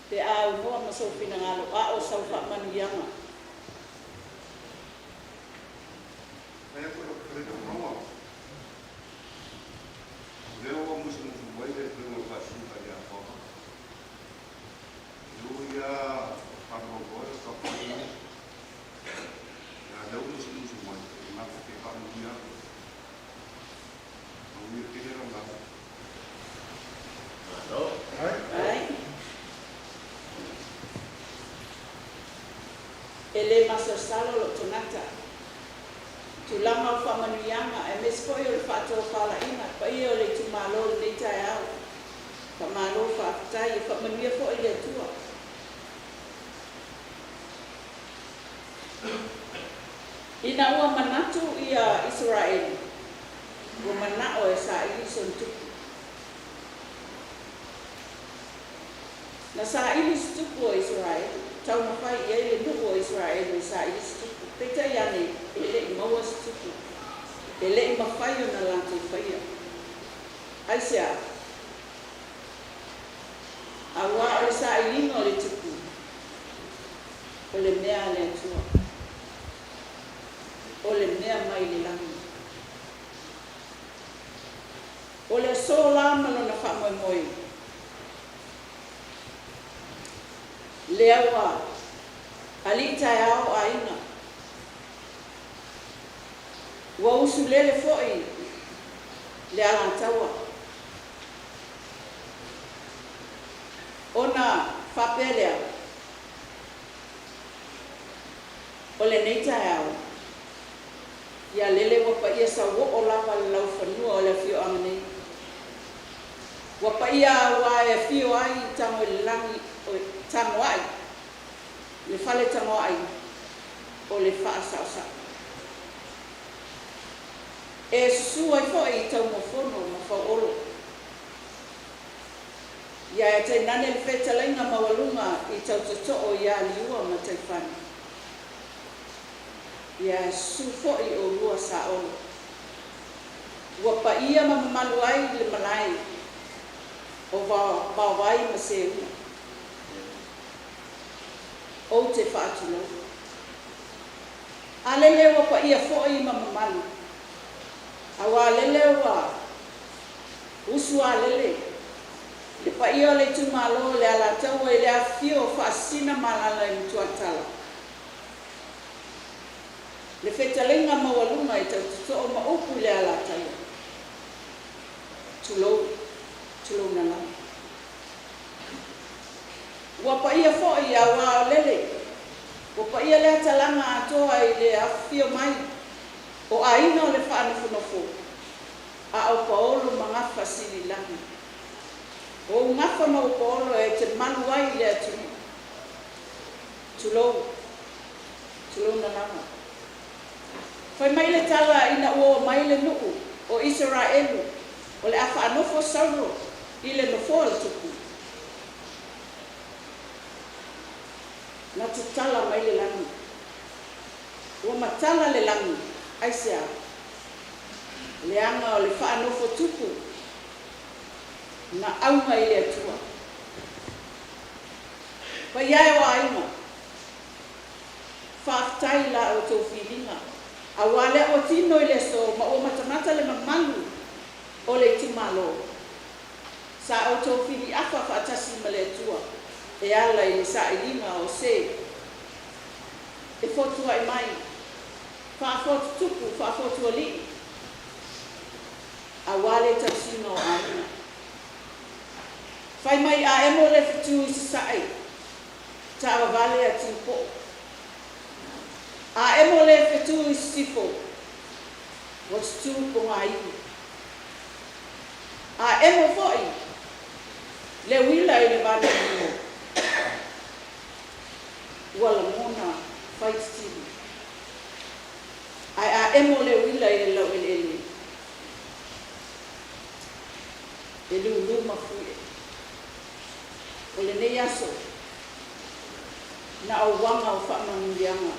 Pe a unua maso fina ngalo. A o saufa manu yanga. Kaya ko lo kredo promo. Leo wa musu wai le promo pa su ka ya ko. Luya Pagogol, Sopia, la luz is one, not the Pamia. We figure on that. Alo. Ai. Ele maso salo lo tonata. Tulanga o whamanuyanga, e mespo I o le whato whala inga, pa I o le tumalo le tai au. Pa malo whaatai, e whamanuia fo I le tua. Ina ua manatu ia Israel. Ua manao e sa ili son tuku. Na sa ili stuku o Israel. Tau na whai ia ili nuku o Israel o sa ili stuku. Peita iane ele I maua stuku. Ele I mawhai o na lanto I whaia. Aisea. Awa o sa ili o le tuku. O le mea le tua. O le mea mai le langi. O le so la malo na wha moi moi. lea ua ali tai ao aina ua usu lele fo'i le alataua ona whapelea o le nei tai ao ia lele ua paia sa o lava le lau whanua o le fio anga nei ua paia ua e fio ai tango le langi o tango ai le fale tango ai o le wha sa e susu ai fo i tau mofono ma whaolo ia e te nane le whetalainga mawalunga i tau toto'o ia liua ma te whani ia susu fo i o rua sa olo ua paia ma mamalu ai le malai o wawai ma se una o te whaatulo a lele ua paia fo i ma mamalu awa lele wa usu a lele le paia le tumalo le ala tau e le afio whaasina malala i mtuatala le whetalenga mawalunga i tau tuto o maupu le ala tau tulou na la ua paia fo i awa lele ua paia le atalanga atoa i le afio mai o aina o le whaanofonofo a o paolo mangafa sili langi o ngafa ma o paolo e te manu ai le atu tulou na langa fai mai le tala ina ua mai le nuku o Israelu o le a whaanofo sauro i le nofo le tuku na tutala mai le langi ua matala le langi aisea leanga o le whaanofo tupu na aunga i le atua pa iai o aina whaaftai la o tau whilinga a wale o tino i le so ma o matamata le mamalu o le timalo sa o tau whili afa whaatasi ma le atua e ala i le sa ilinga o se e fotua i mai whaafotu tupu, whaafotu ali a wale tausina o aina whai mai a emo le fitu i sisai ta awa vale a tipo a emo le fitu i sifo what's tu po ngai a emo foi le wila i le vale mo wala mona fight team ai a emo le wila i le lau ele lu mafui o le nei aso na o wanga o whamanungianga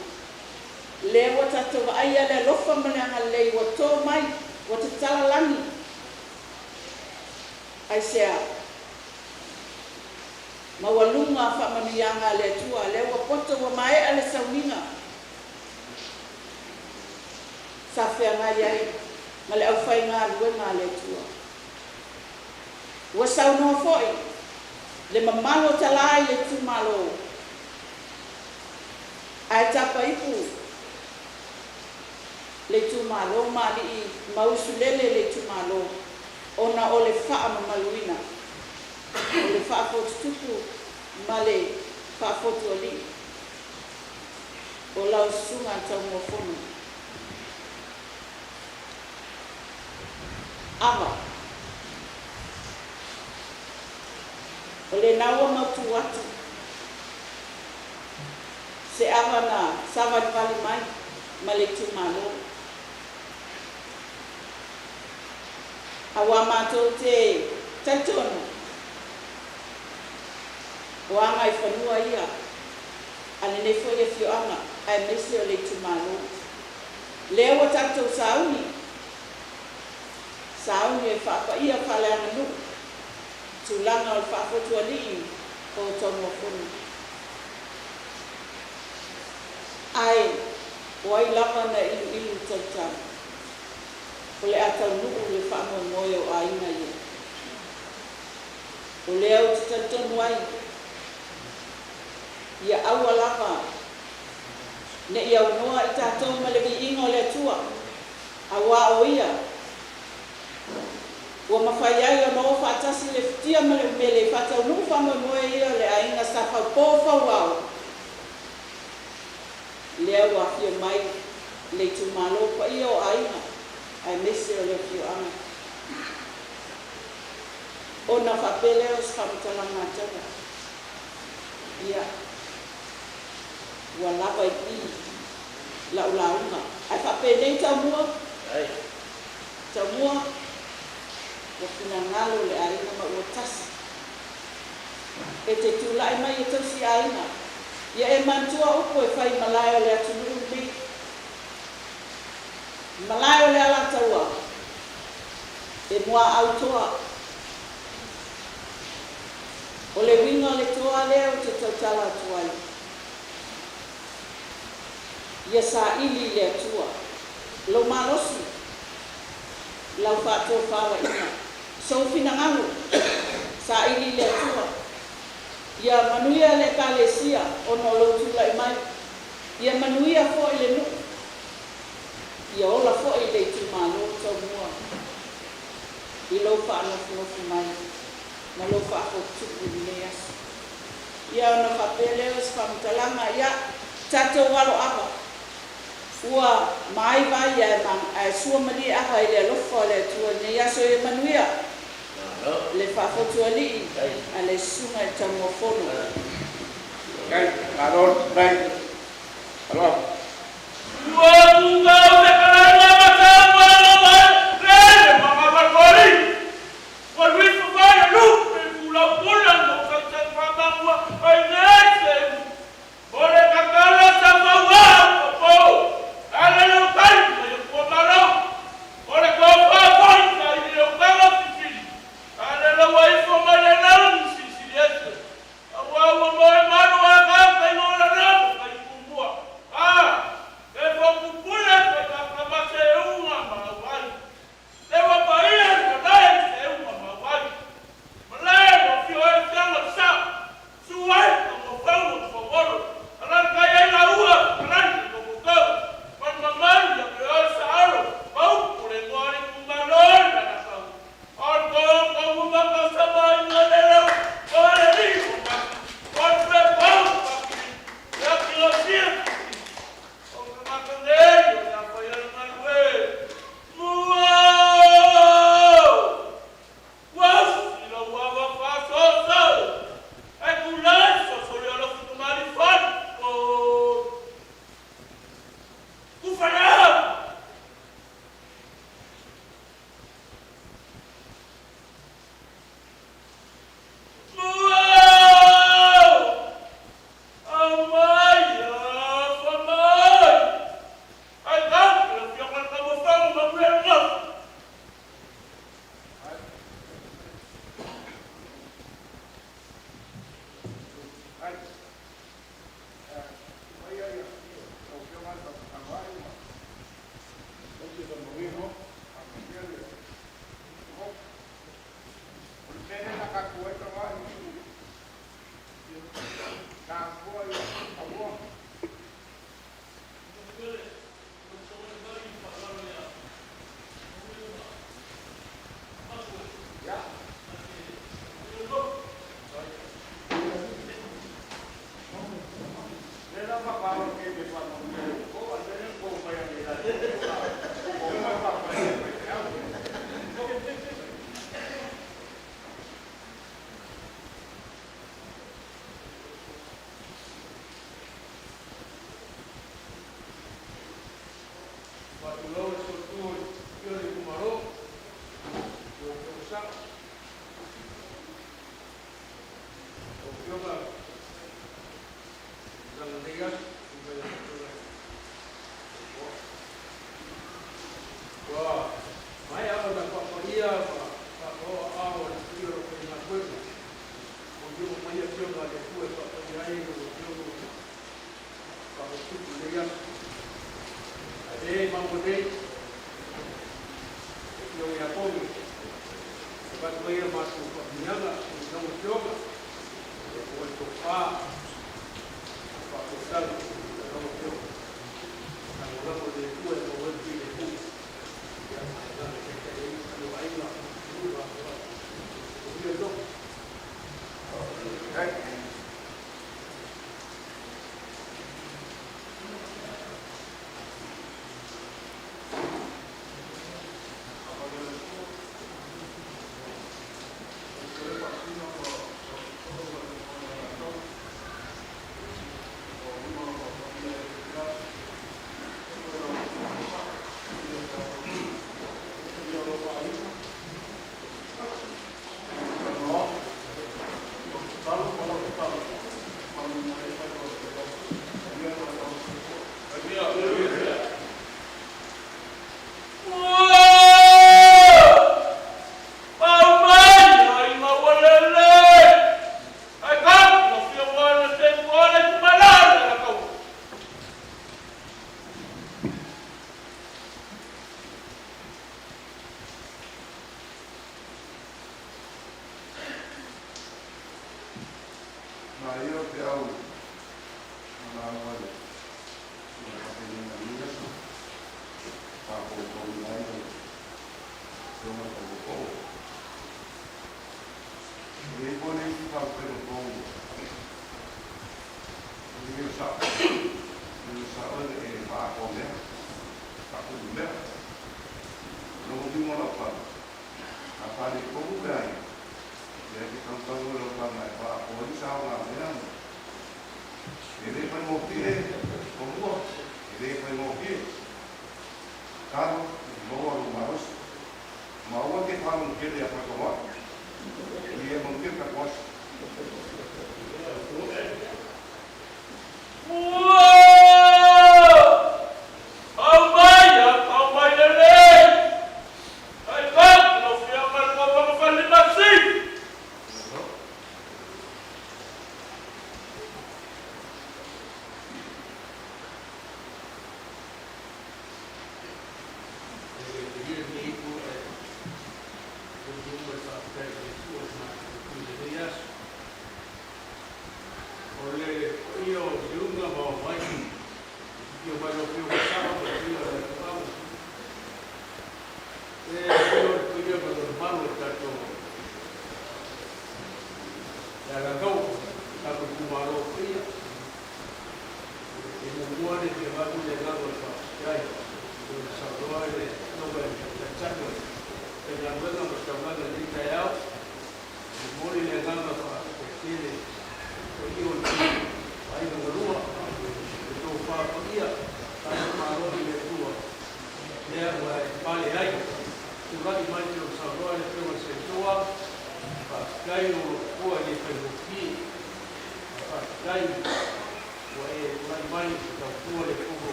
le wa tatou aia le lofa maleanga lei wa tō mai wa te tala langi ai sea ma walunga whamanungianga le tua le wa poto wa mai ale sauninga sa whea ngai ai ma le au whai ngā luenga le tua ua saunoa fo'i le mamalo talai le tumalo ai tapa ipu le tumalo mali mausu lele le tumalo ona o le wha mamaluina o le wha fotu tupu ma le wha fotu ali o lau sunga tau mofono ama o le naua mautu atu se awa na savani vali mai ma le tumalo awa mātou te taitono o anga i whanua ia ane nei foi e whioanga ai mese o le tumalo leo o tatou sauni e whaapa ia whaleanga nuku tulanga o whaafotu ali o tono funu. Ai, o ai lava na ilu tautau. O le atau nuku le whaamua moe o aina ia. O le au te tautonu ai. ia aua lava ne ia unoa i tātou ma le viinga o le atua awa o ia ua mawhai ai o no whaatasi le fitia ma le umele i whaatau nuku whamoe ia le ainga sa whaupō whauau lea ua fia mai le tumalo pa ia o ainga ai mese o le fio anga o na whapele o whamutalanga tanga ia ua lava i pi laulaunga ai whapele i tamua tamua ua fina ngalo le ainga ma ua tasi e te tūlai mai e tausi ainga ia e mantua upo e whai malai o le atunu umi malai o le alataua e mua autoa o le winga o le toa lea o te tautala atuai ia sa ili le atua lo malosi lau whātua whawa ina sau finangangu sa ili le atua ia manuia le kalesia ono lo tula i mai ia manuia fo i le nu ia ola fo i le tumalo tau mua i lo whaanofu mai ma lo whaakotuku i le asu ia ona whapele o whamutalanga ia tatou walo apa ua mai vai e sua mali apa i le alofa le atua ne ia so i manuia le whaakotua li a le sunga i tamuafono Kai, Karol, Rai. Halo.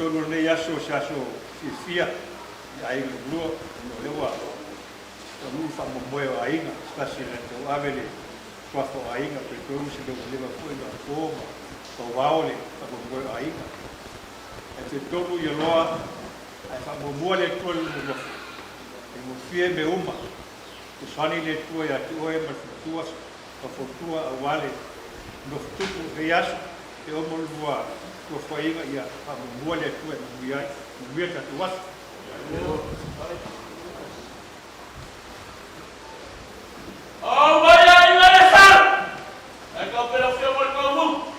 tonu nei aso saso fia ai lua no lewa o lu fa mo moe ainga stasi le to avele kwa fo ainga pe tonu se do leva fo na forma o waole fa mo moe ainga e te tonu ye loa ai fa mo moe le to le no e mo fie me uma o sani le to ya to e ma tua o fo tua a wale no tupu e aso e o mo lua ko fainga ia a mo le tu e mo ia mo ia ta tuas oh vaya y va a estar la operación por común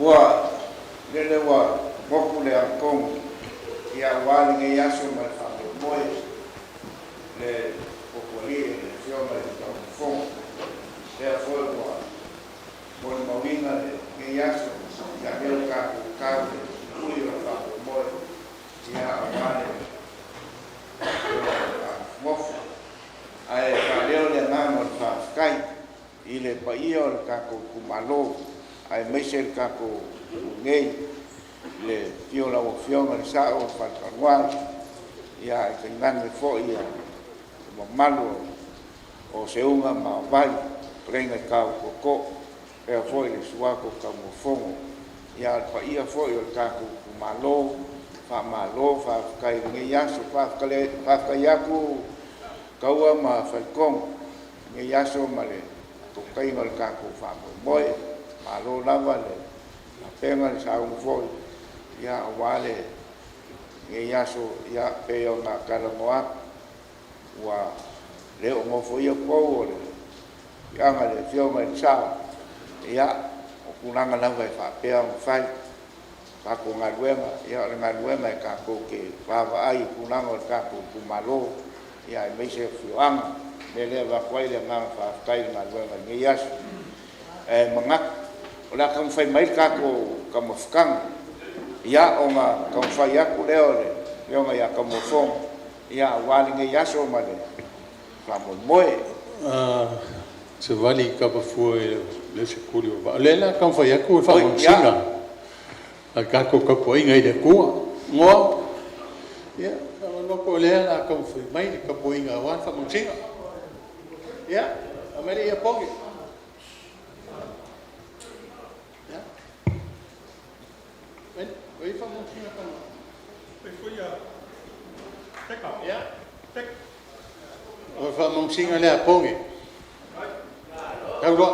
Ua lele ua moku le akong ia wale nge yaso mai whake moe le kokoli le whioma le tau fong lea foe ua moe mawinga le nge yaso ia leo kako kau le ui o whake moe ia wale mofu ae whaleo le ngamo le whafkai i le paia o le kako kumalo ai meise kako ngei le fiola o fionga le sao o whakanuai ia e te ngange fo ia ma malu o seunga ma vai prenga kau koko e fo i le suako ka mo fongo ia pa ia fo i o kako kumalo fa malo fa kai ngei aso fa kai aku kaua ma falkong ngei aso ma le to kai ngol kako fa moe malo lava le penga le sa un foi ia wale nge yaso ia pe o na kala moa wa le o mo foi o po le ia nga le fio mai sa ia o kunanga na vai fa pe o fai pa ko ngaluema ia le ngaluema ka ko ke va ai kunanga ka ko malo ia me se fio anga le le va kwai le nga fa kai ngaluema nge yaso mangak ola kam fai mai kako kam fkang ia onga kam fai aku leore leonga ia kam fong ia walinge yaso male kamo moe se vali ka fu le se kulio va lela kam fai aku fa singa a kako ka po inga de ku ngo ia no ko lela kam fai mai ka po inga wan fa singa ia ameri ia pogi Oi, vamos aqui na cama. Foi a O fa mong singa le apongi. Kau lo.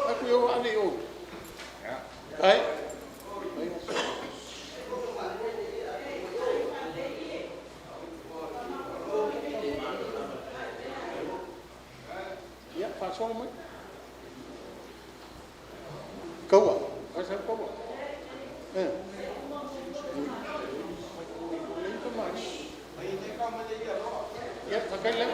Aku yo ani yo. Ai. Ya, pasok mo. Kau ah, pasal kau ah. Ya, pakai lah.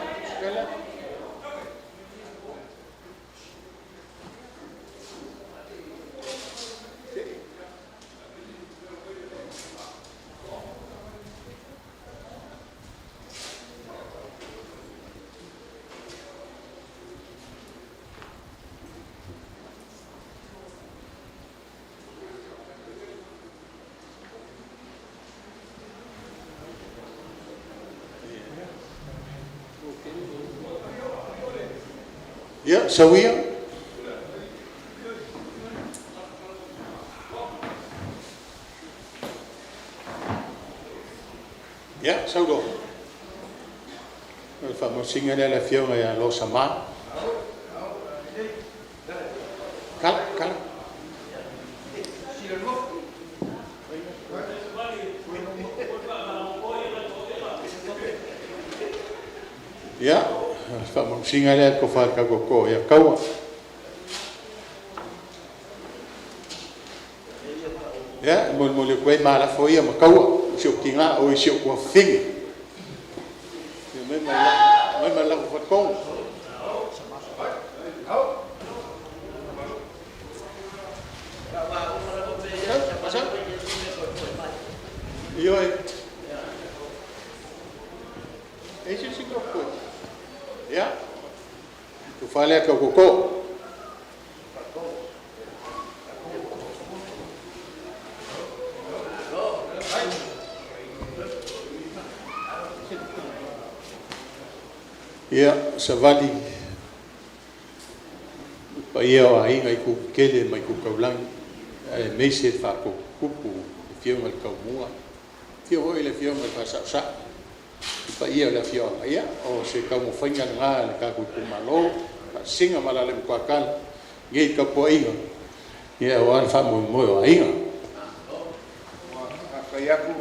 Ya, sawia. Ya, saudo. El famosinga de la fiona ya lo sama. Kala. Ya, famosinga le ko fa ka ko ya kawa. Ya, mo le kwai mala foi ya makawa. Siu kinga o siu ko fingi. Mai la ko kong. Yo ese sí que fue. Ya. Tu fale ka ko. Ya, savali. Pa ia ai ngai ku kele mai ku kaulang. Me se fa ko kupu fio mal kaumua. Fio ho ile fio mal pasa sa. Pa ia la fio ia o se ka mo fainga nga le ka ku malo. Pa singa mala le ku akal. Ngai ka po inga. Ia wan fa mo mo inga. Ka ia ku.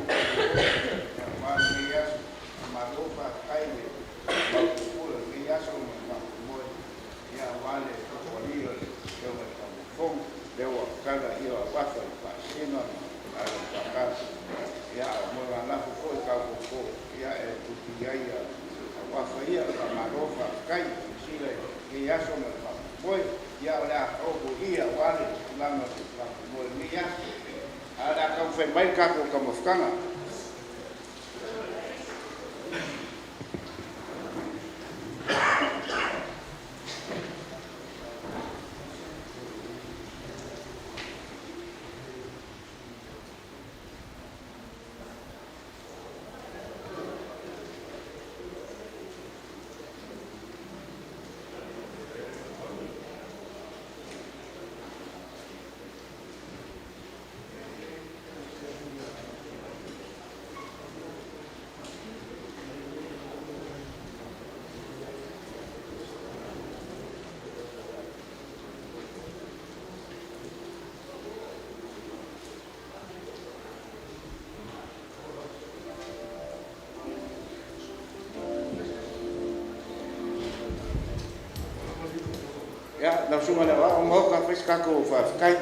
Baik aku kamu sekarang. Ya, langsung ada orang mau kafe kako kai.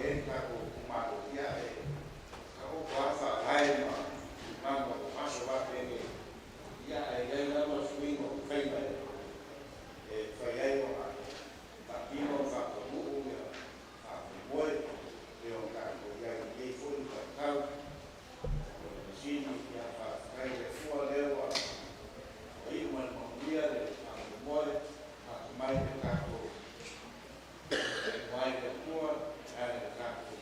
e ka ko kumalo ia e ka o wasa ai ma ma ko aso wa pe ni ia e ia na ma swingo kai mai e fai ai o ta pino fa ko mu ya fa ko moi e o ka ko ia i fo ni ka ka sini ya fa kai le fo le wa i mo mo ia le fa ko moi mai ka ko mai ka ko ai ka ko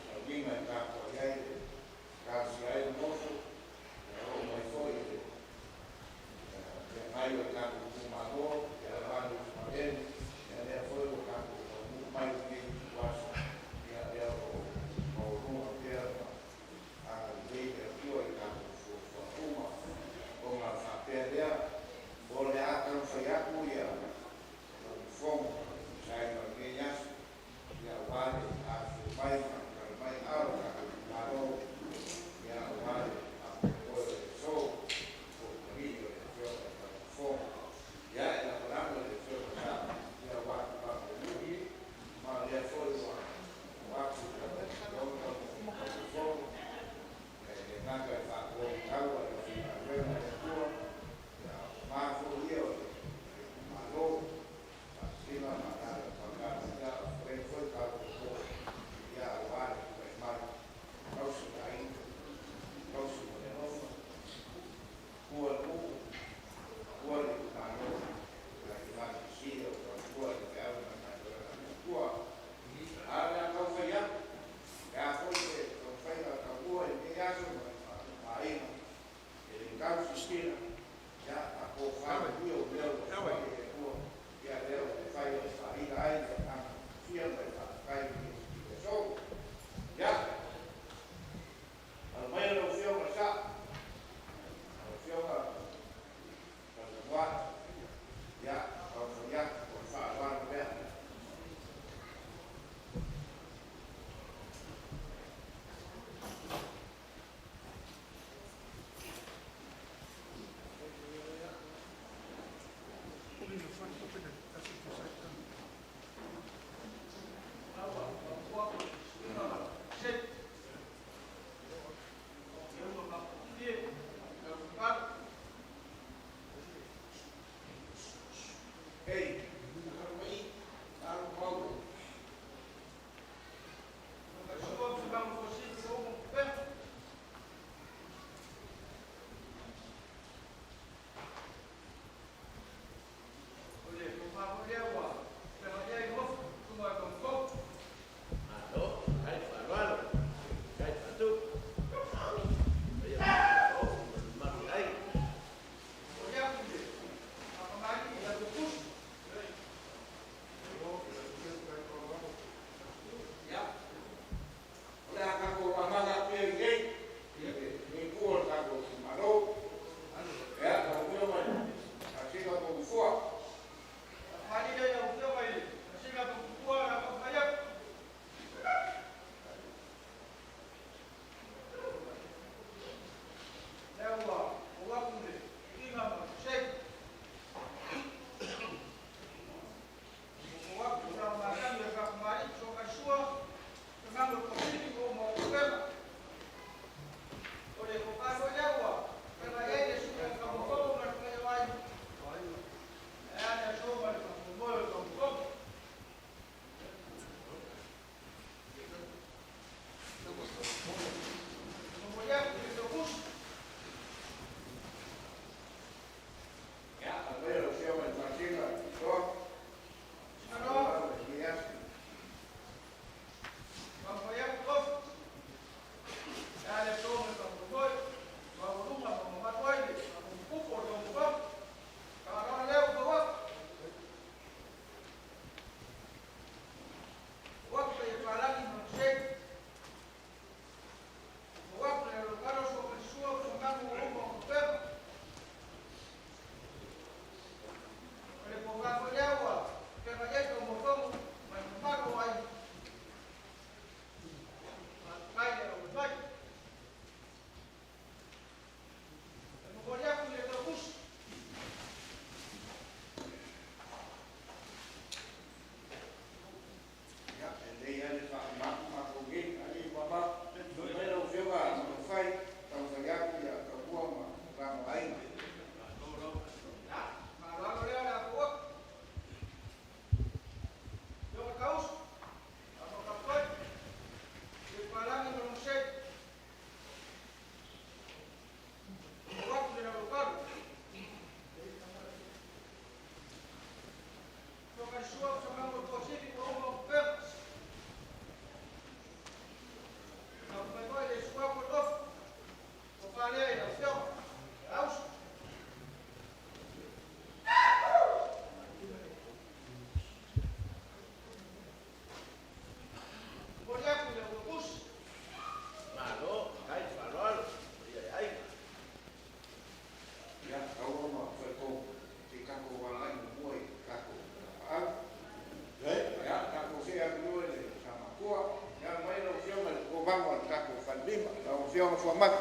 bango ta ko falima na o fio fo mak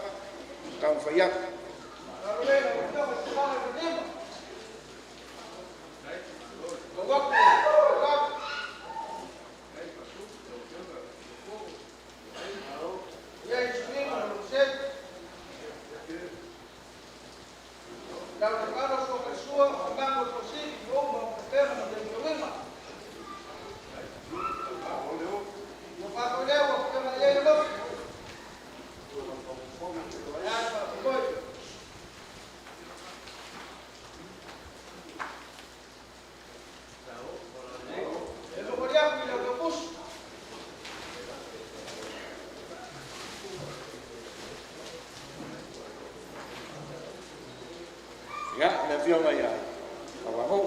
ta o faia ya na fio mai ya wa ho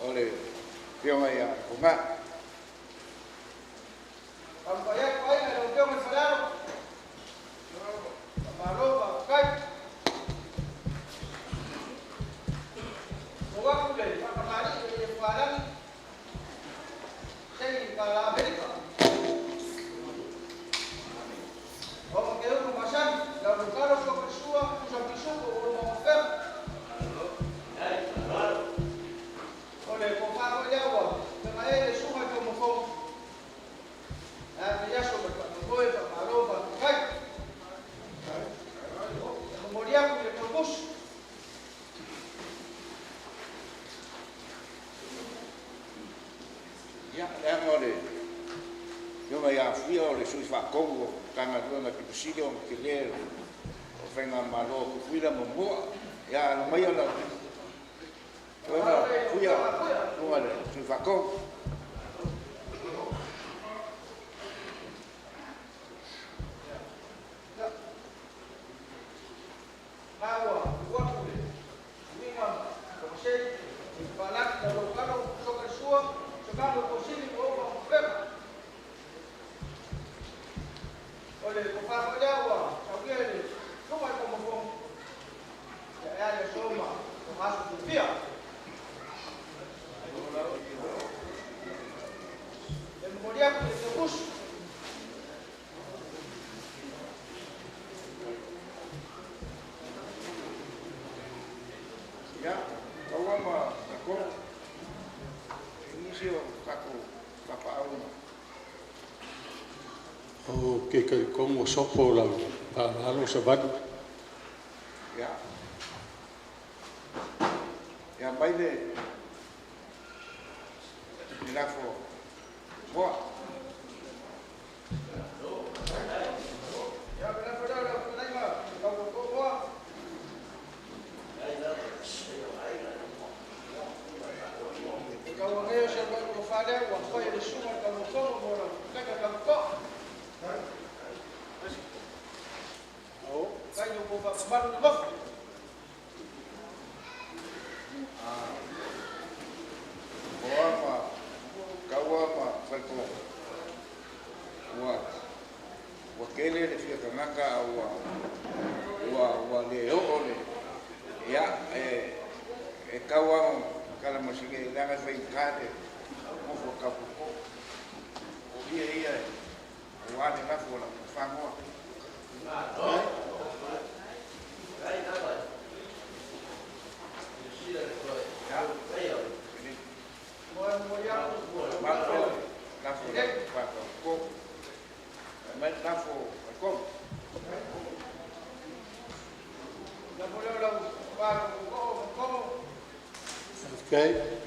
ole fio mai ya ko ma ya ya ole yo mai ya fio le sui fa kongo kanga tu na ki pusilo ki le o fenga malo ku fuila mo mo ya no mai ona ona fuia no ale sui fa kongo ya kawa ma ko inisio kako papa una o ke como sopo la para lo sabat ya ya baile milafo boa wakele le fia kanaka wa le ole ya kawa kala masige langa fai kade mo fo kapu o ia wa ne la fo la fango okay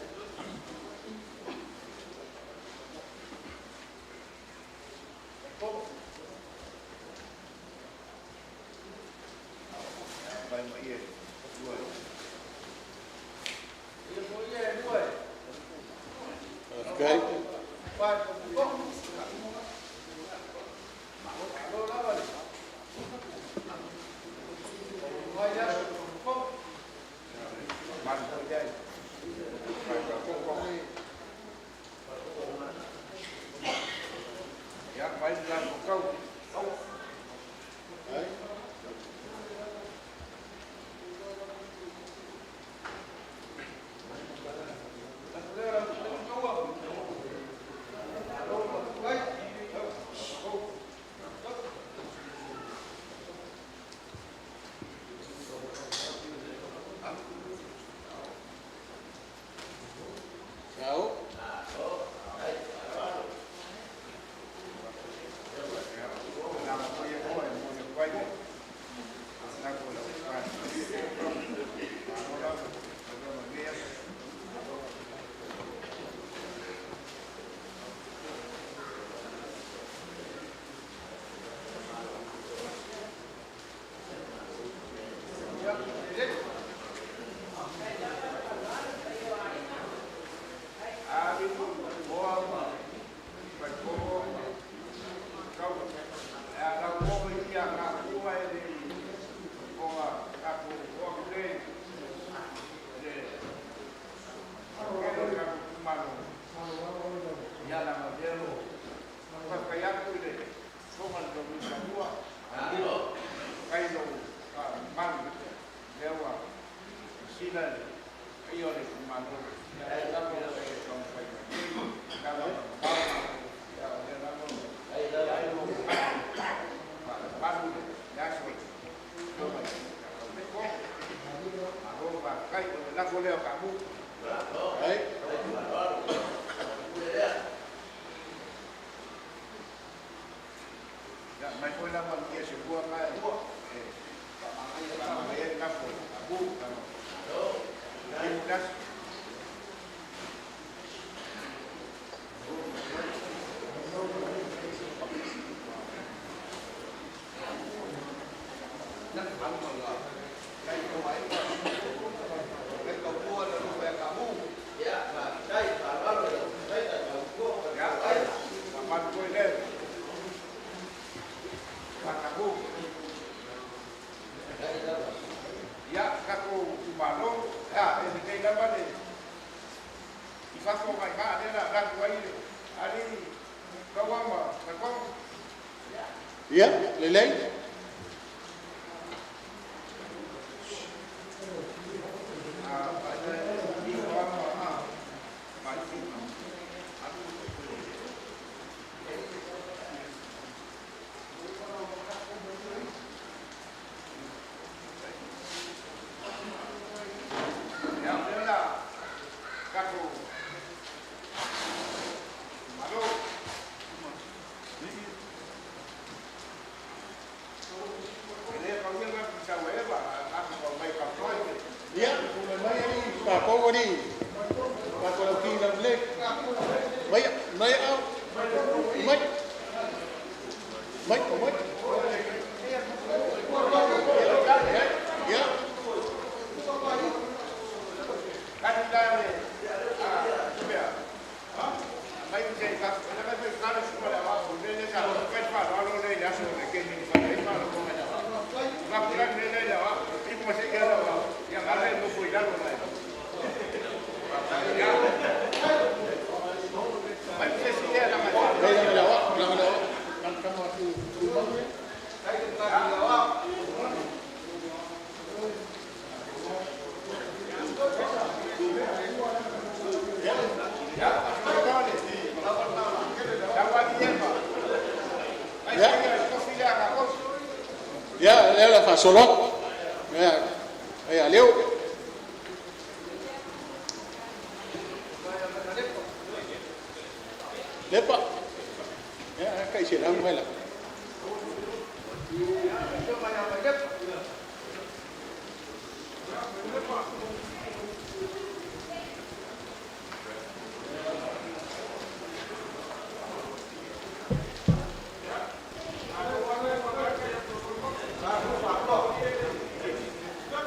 Okay. Ya, vai lá no carro. Ciao. Ya, leleng. Ya, leo la fasolok. Ya, leo. Lepa. Ya, kai sih lang mela.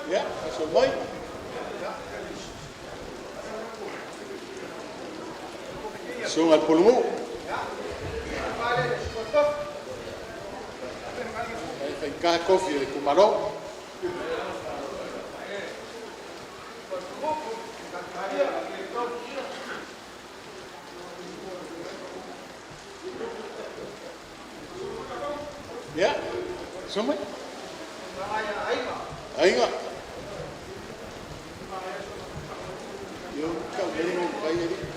Ya, fasolok. Sungai Pulungu. Kai kofi le kumaro. Ya, semua. Ainga. Yo, kau beri bayi ni.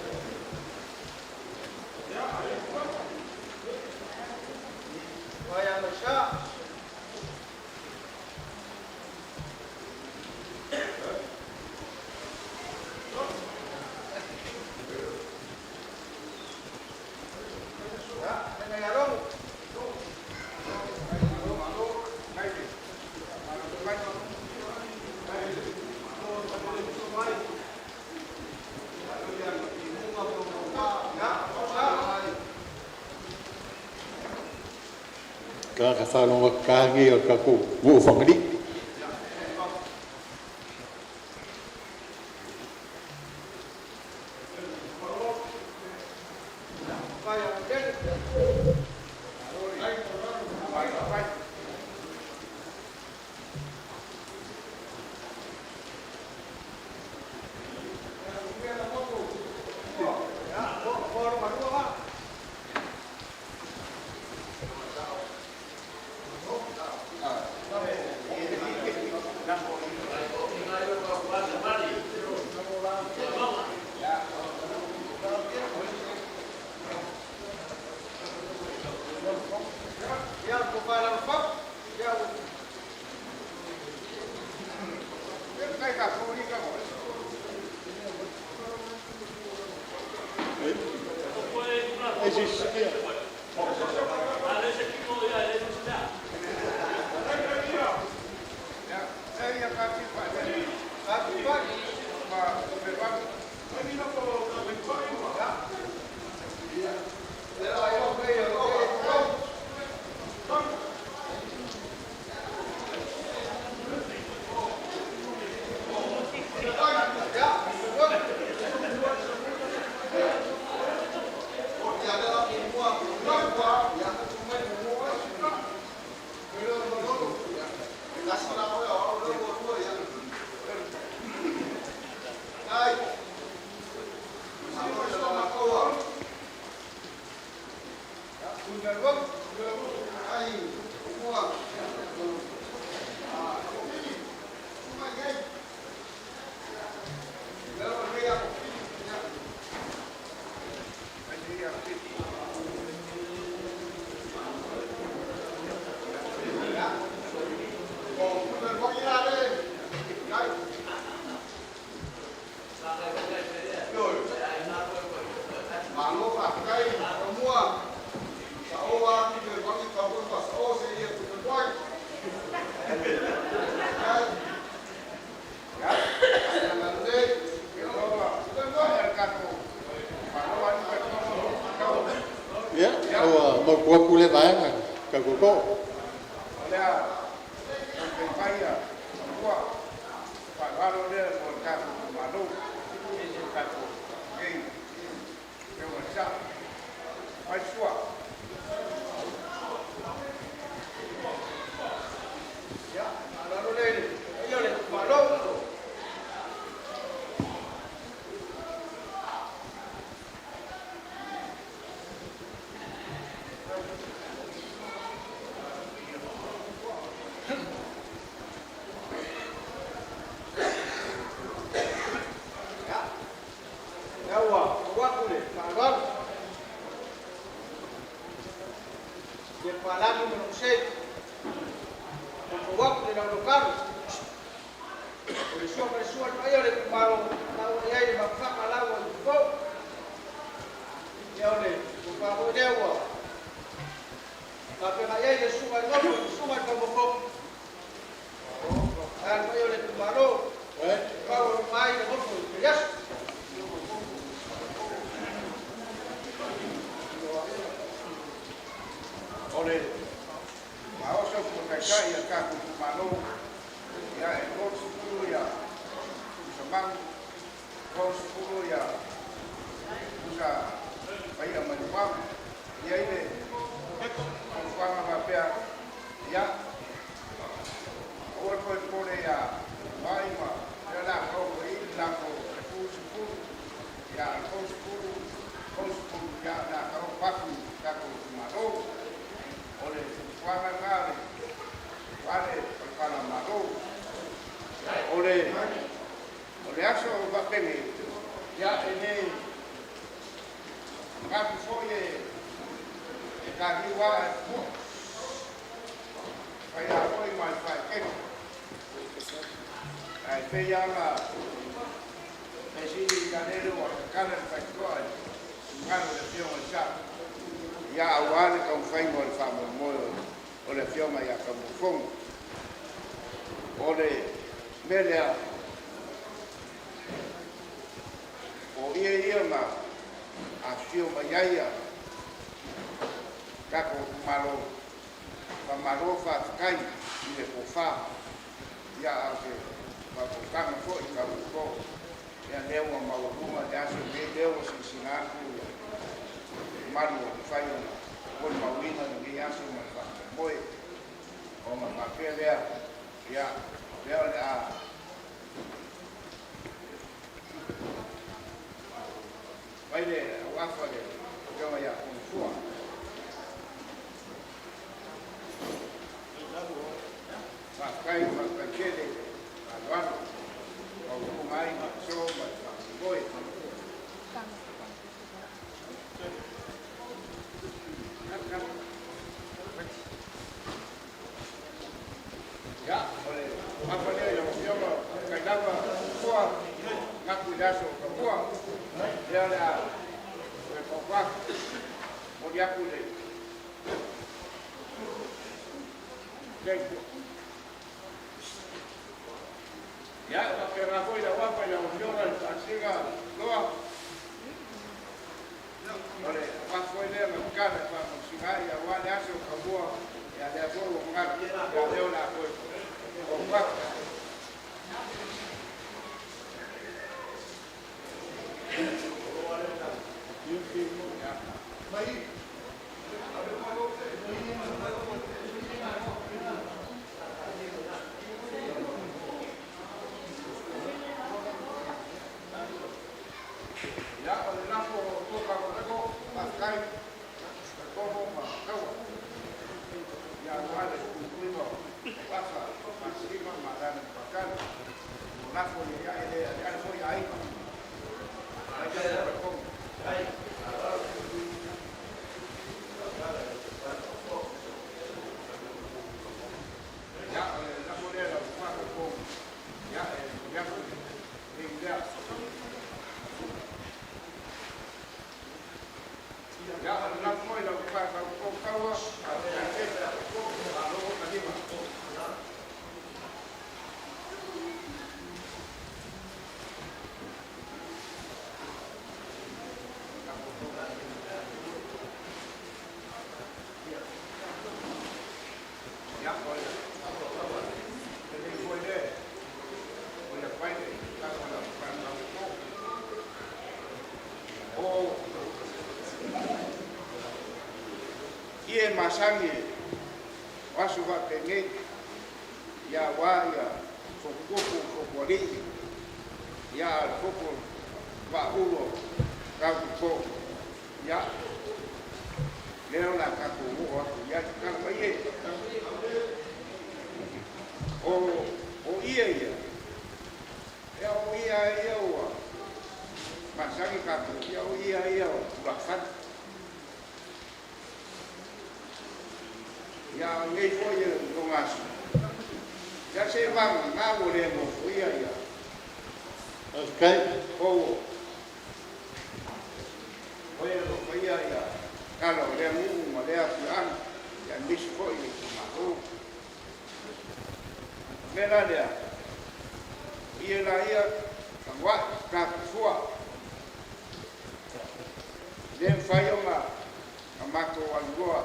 Ka whalonga kāngi o ka ku ngū whangari. Pai a mai wā. Ia ile. Ang wanga ma pea. Ia. Ora koe kore ia. Mai ma. Ia la kau i la kau. E fu. Ia kau sepulu. Kau sepulu. Ia la kau paku. Kako maro. Ole wanga ngare. Wale. Kala maro. Ole aso va pene. Ya ene. Ngaku foye. E ka hiwa e fu. Kaya foi mai fai ke. Ai pe ya la. E si kanelo o kana fai ko. Ngano le fio o cha. Ya awale ka fai mo fa mo o le fio mai ya ka mo fong. Ole melea o ia ma a fio maiaia kako malo fa kai i le kofa ia ake pa ko kama fo i ka ko ia leo ma o luma de aso me leo sinsinatu malu fai o mawina ni aso ma fa moi o ma pelea ia leo a Vaile wafa le kama ya kumfua. Kai pakele alwano au kumai masomo boy. Ya, ole apa le yo kai dava kwa ngaku daso kwa. Ya la kwa modia kule ya para foi la guapa la unión asiga loa ole pa foi le mercado pa musicar ya wale aso kabua ya de abuelo ngapi ya leo la foi kwa masangi wasu wa penge ya waya fokuku fokori ya foku wa ulo kaku ya leo la kaku o ya kapaye o ia ya o masangi kaku ya o ia baksan ya ngai foi no ngaso ya se va na volemo foi ya Okay. o foi ya kalo le mu ma le afian ya mis foi ma o mera le ia wa ka fua le fai ma amako algoa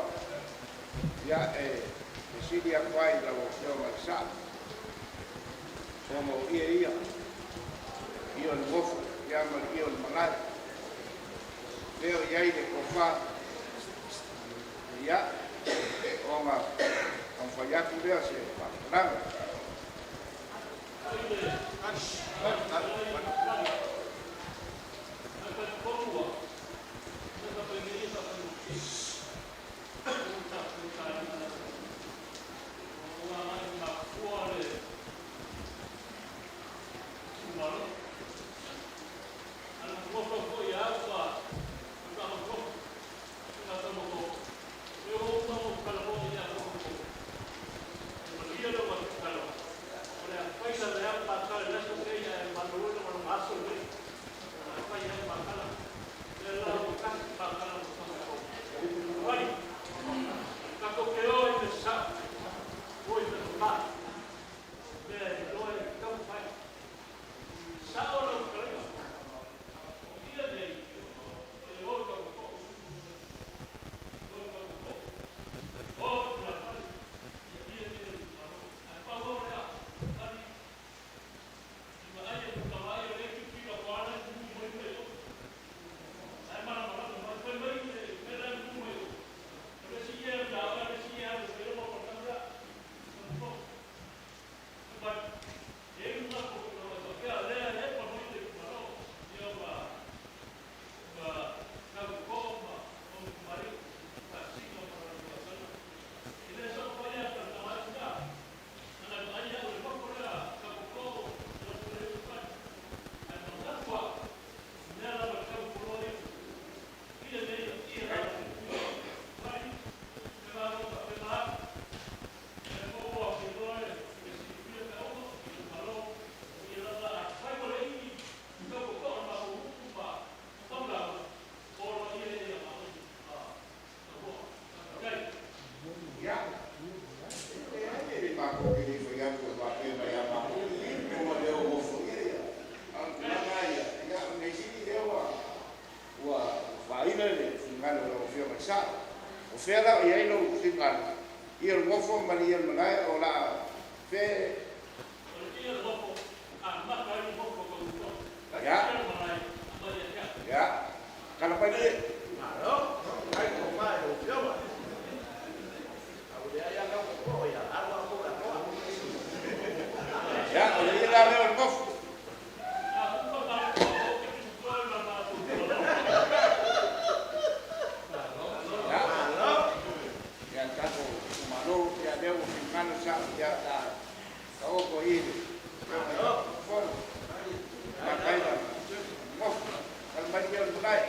ya decidi acquai la vocazione al sa como io il goffo chiamo io il malato veo ya ile fa ia o nga ang faya ku dia se pa nang o fela ia ino singal ia ngofo mali ia mangai o la fe ya ya kana pa dia ya o ia la leo ngofo ya ta kau ko ini phone pakai dah mau kalau bagi orang mulai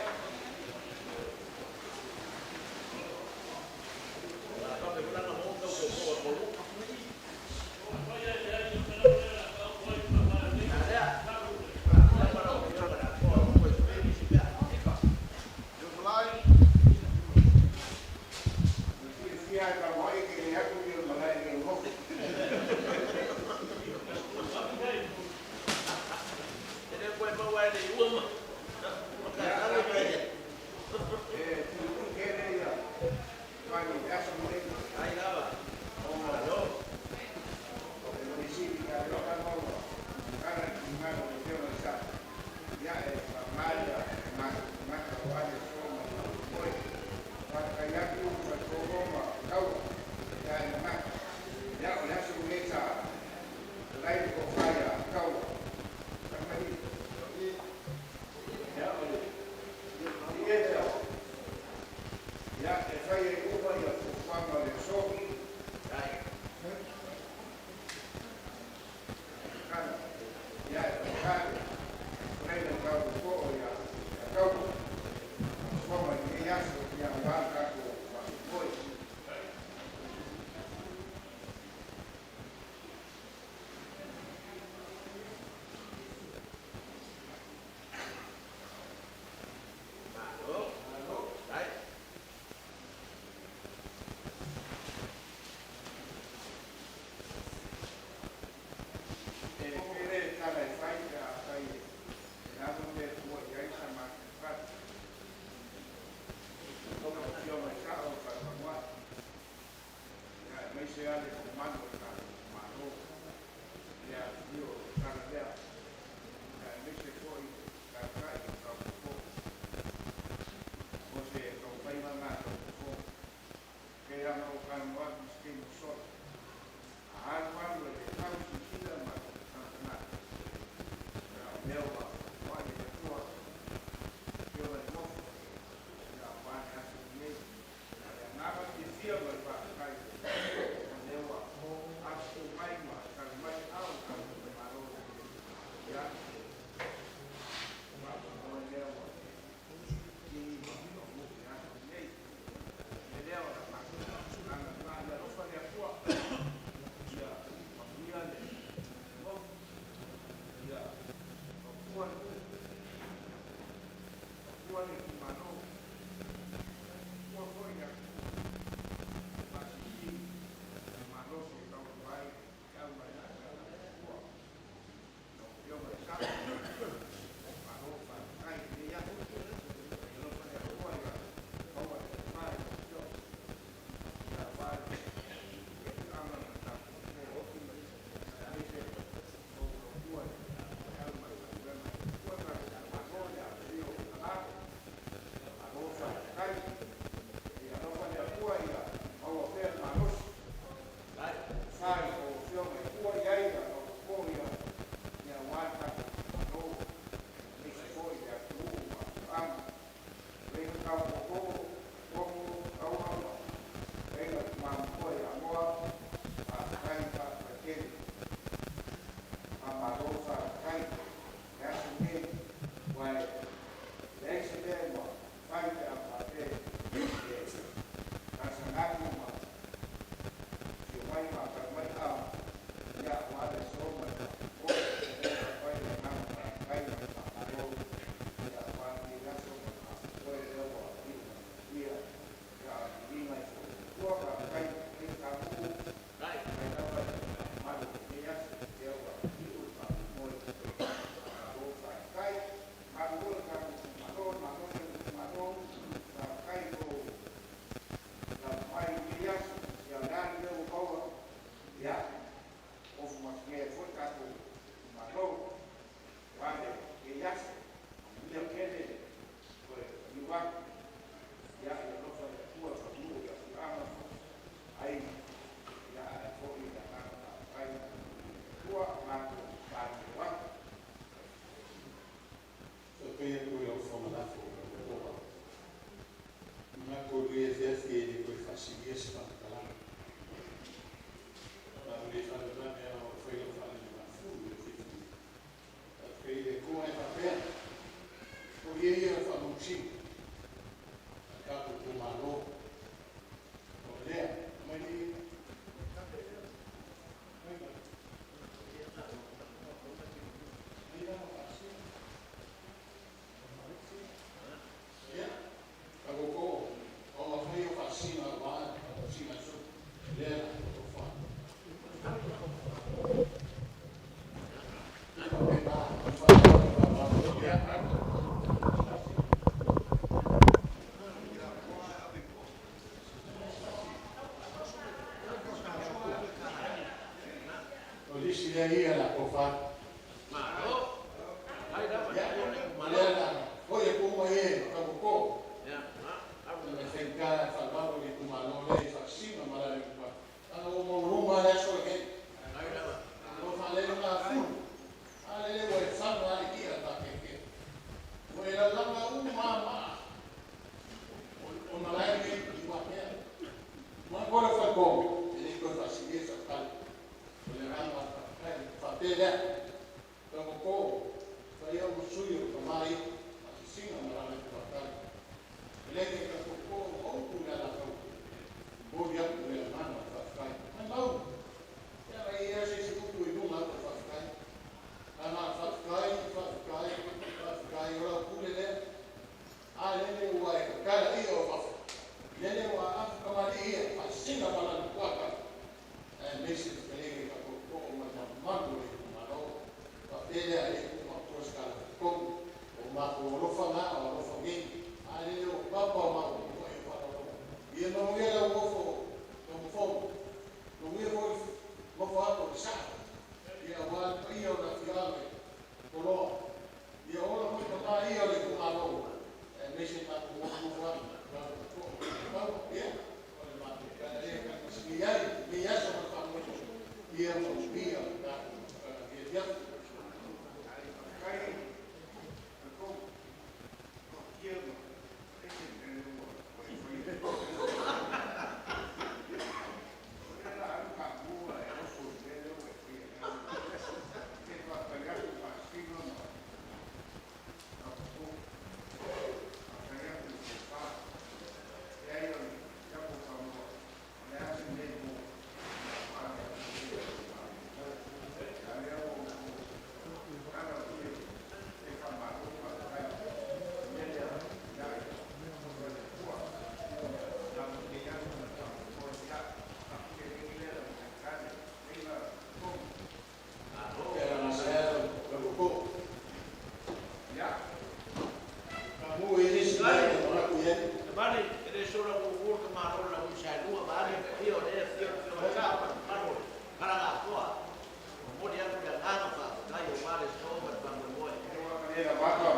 Era bata.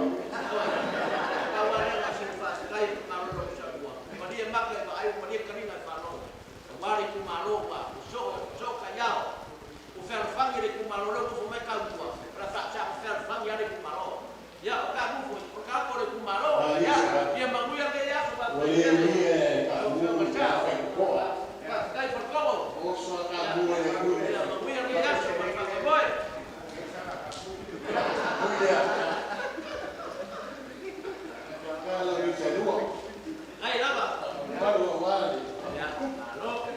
Kawarenga sifa kai malo sa buah. Dia makai ba ayo dia kerina palo. Wari ku malo ba. So kayao. Ku fer fangi de ku malo lo ku mai ka buah. Rasa cha fer fangi de ku malo. Ya ka ku ka ko de ku malo. Ya dia manguya ke ya ba. Boleh ni ka mu ka ko. Kai por ko. O so ka mu le ku. Ya manguya ke ya so ba ka boy. Kalau bisa dua. Ai lava. Baru awal. Ya, malo.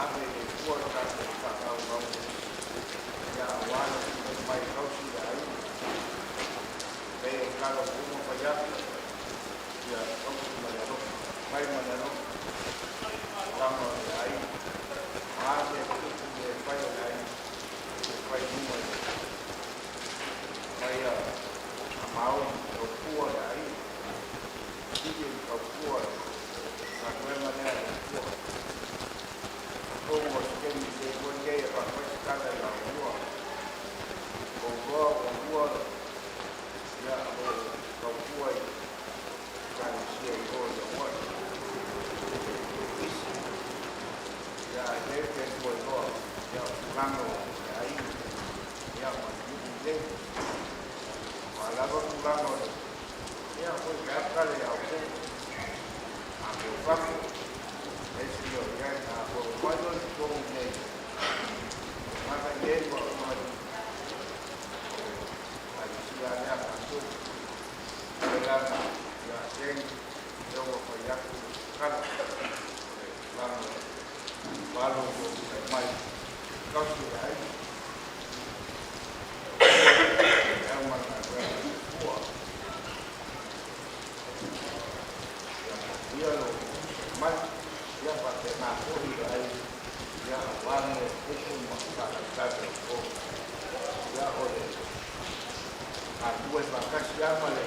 ave le tua ka te whakau rau. Ia wana mai kausi ai. Kei o karo kumo paiaki. Ia kausi mai aro. Mai mai aro. Tama ai. Ave kuku le pai ai. Pai numa. Pai a mau o kua ai. Kiki o kua. Ka koe manea o kua. Como kemi se kuenge e papai kata i a ua. O ua. Ia o kua i. Kani sia i o i a ua. Ia e kua i o. Ia lango ai. Ia ma kuku le. Ma lava kulango. Ia koe kare au kua. A koe whaku. Esi o iai a koe wado i koe nei. Maka iei wa o mai. A isi a lea kato. Koe lana. Ia tengi. Ia wa koe yaku. Kala. Lana. Walo o kai mai. Kausi ai. Ia mana koe. Kua. Ia lo. Mai. Ia pate nā kori ai, ia wane kuku makakakate o. Ia ole, a tue wakasi ama le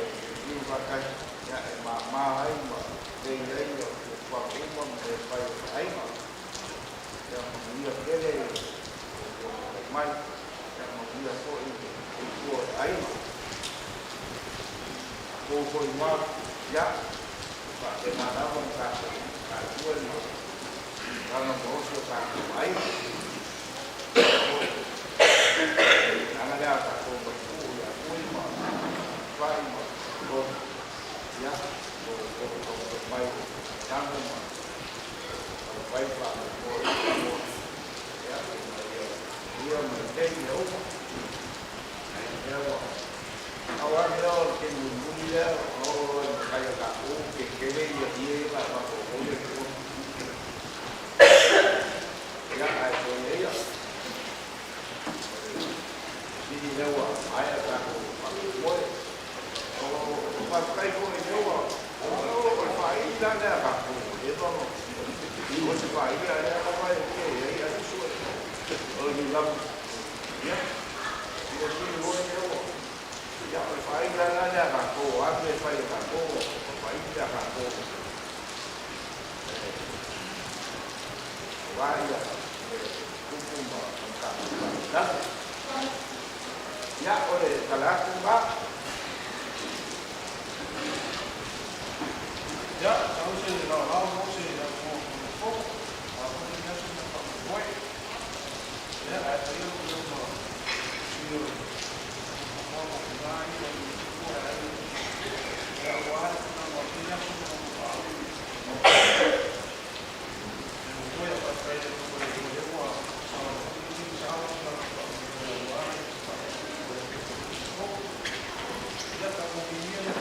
iu wakasi, ia e mā ai ma, rei rei o te whakuma ma e whai ai ma. Ia ia kere o mai, ia ia ko i kua ai ma. Kōkoi mā, ia, pate nā rawa kakate. Bueno, vamos a otro saco ahí. Ana le ata como cuya, cuima, vaima, ya, o vai, tanto más. O vai para o ya, yo me tengo uno. Ahora yo que muy ya, o caiga la que le lleva para ya ai ko ia ni lewa ai ata ko ko o pa kai ko ni lewa o pa ai da da ka ko e to no o se pa ai ya ko mai ke ia su o ni lam ya ni o ni o ni lewa ya pa ai da da ka ko a me pa ai ka ko pa ai da ka ko vaya kumba ka ya ole kala kumba ya tahu se no no se no ko apa ni nasu na pa boy ya ai yo yo no yo mo mo ngai yo ko ai ya wa na mo ni nasu na pa voy a pasar por el juego a ya estamos viviendo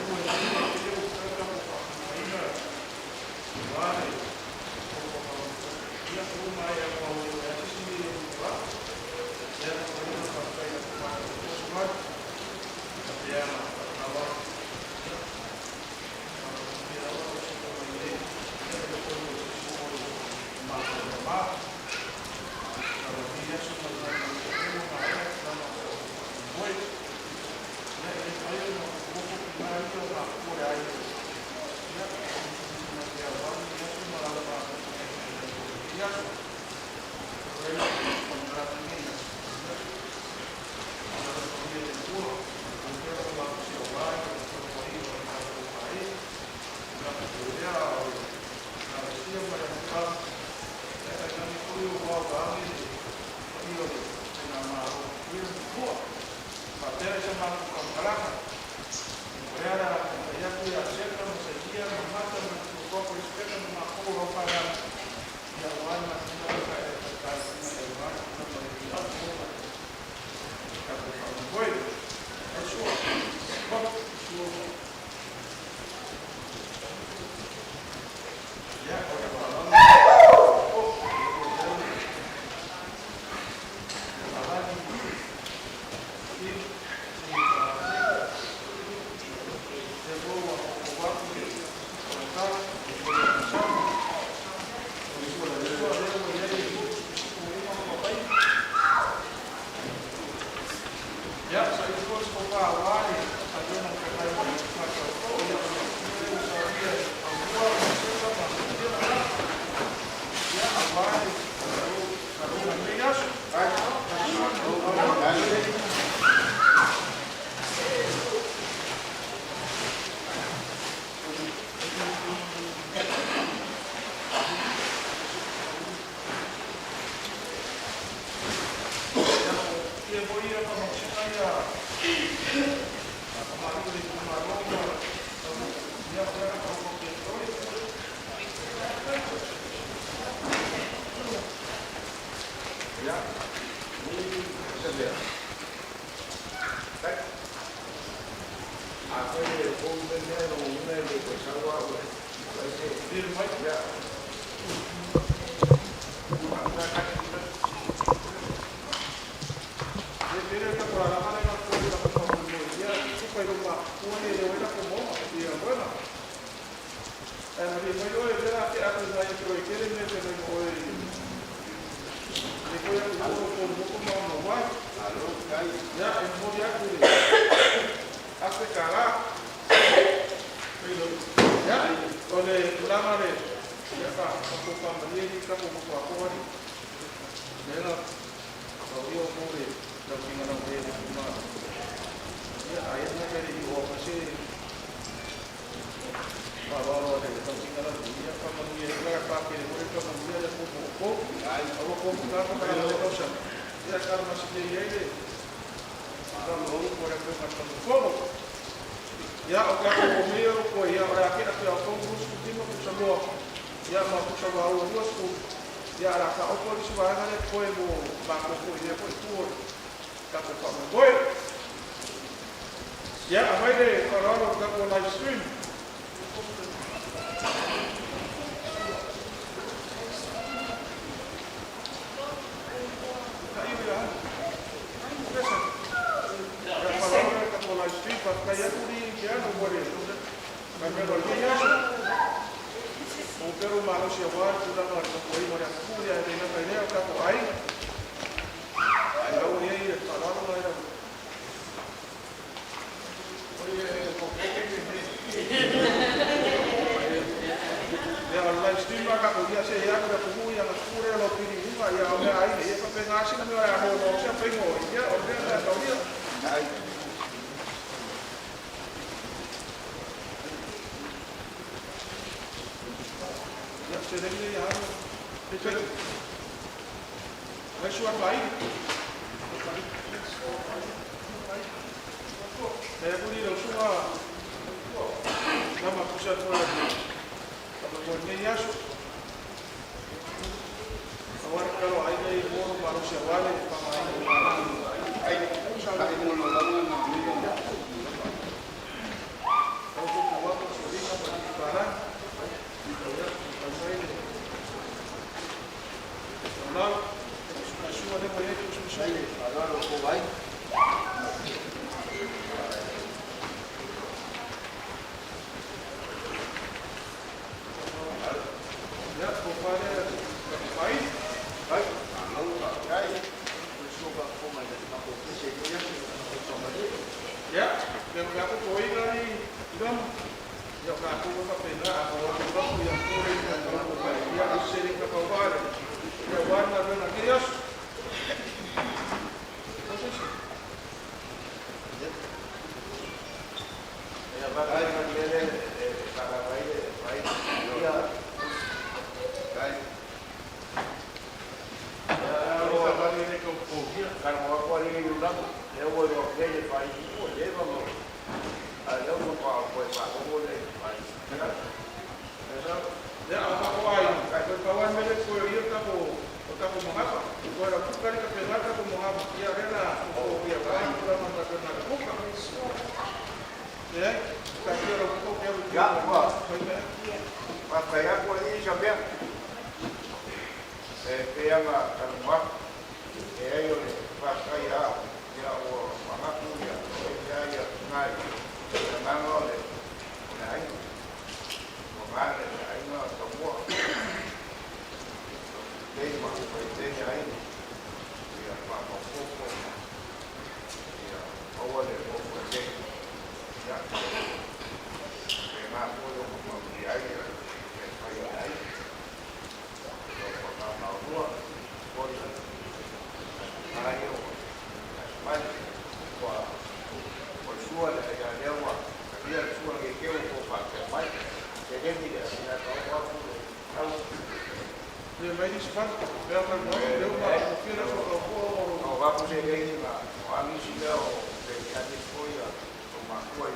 Vai aku se ngai nga ani si leo le ani foia o ma koi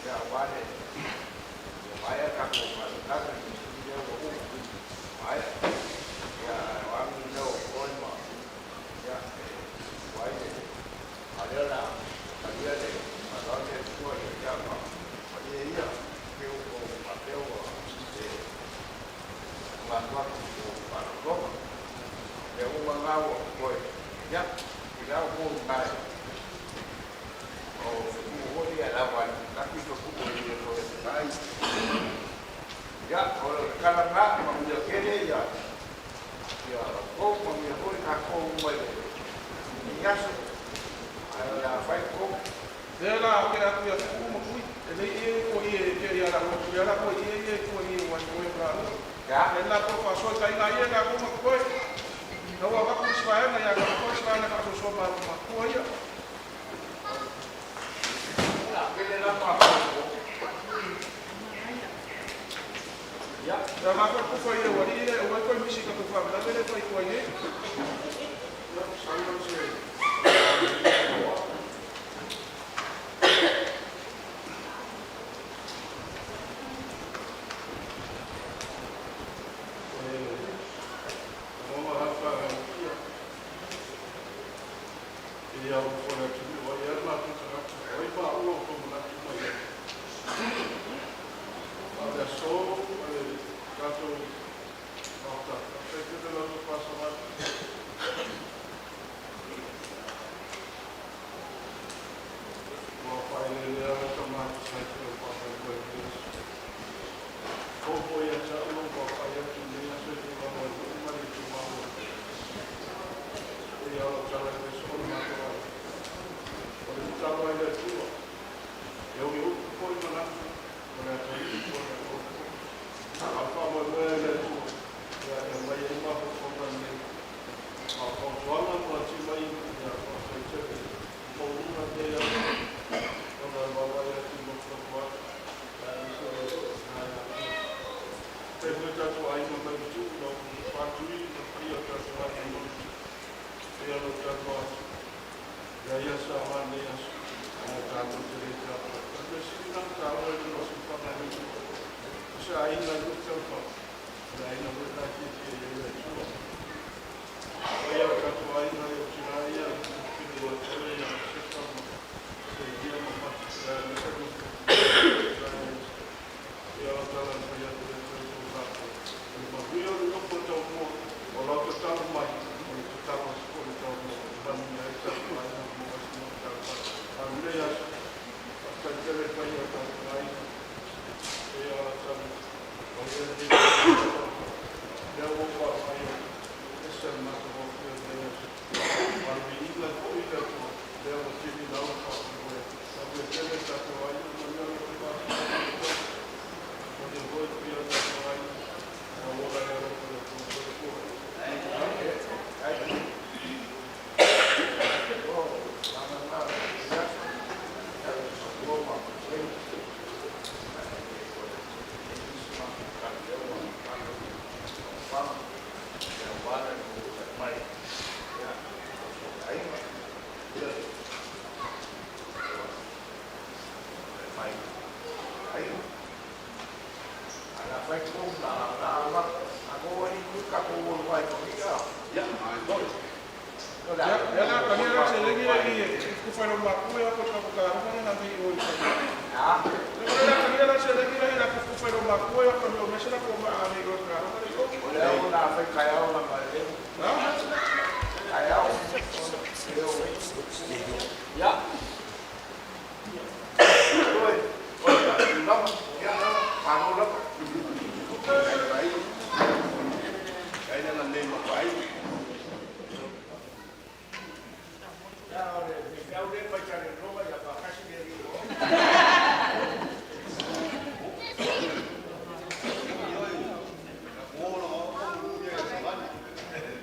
ya wale ya ka ko ma ka ni si leo o ai ya wani leo o ma ya wale adela adela ma la ke ko ya ma ye ya ke o ma ke o ma kwa ko para ko ya o ma ngao ko ya kita pun baik. Oh, semua dia lawan. Tapi semua dia baik. Ya, kalau nak mengambil kene ya, ya, kau mengambil kau nak kau boleh. Nias, ya, baik kau. Dia lah kira dia semua mungkin. Jadi kau dia lah kau dia wanita berada. Ya, dia lah kau pasal kau dia lah kau mungkin. Kalau aku sesuai na ya kalau sesuai na aku soba rumah kau ya. kita nak ya, Dah aku kau ya wali ya, wali kau mesti kau faham. Dah boleh kau ini. Selalu sih.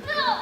No!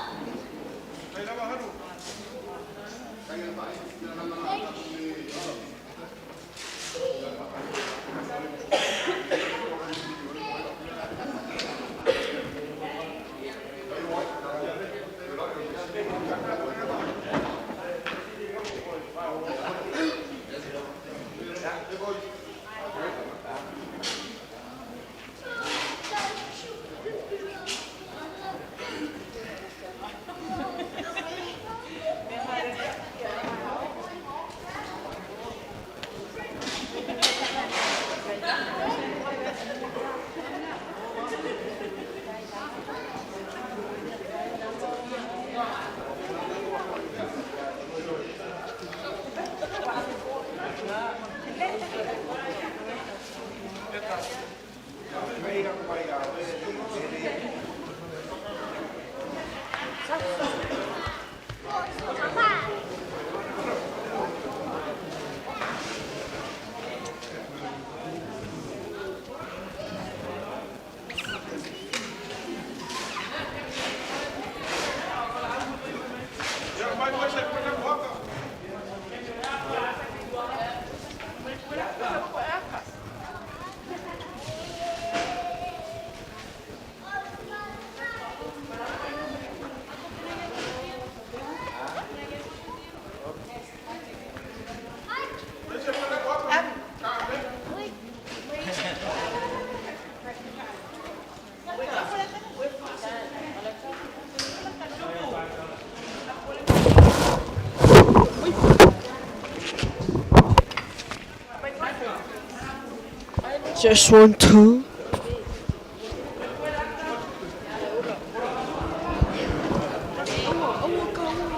Just want to.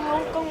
Ông có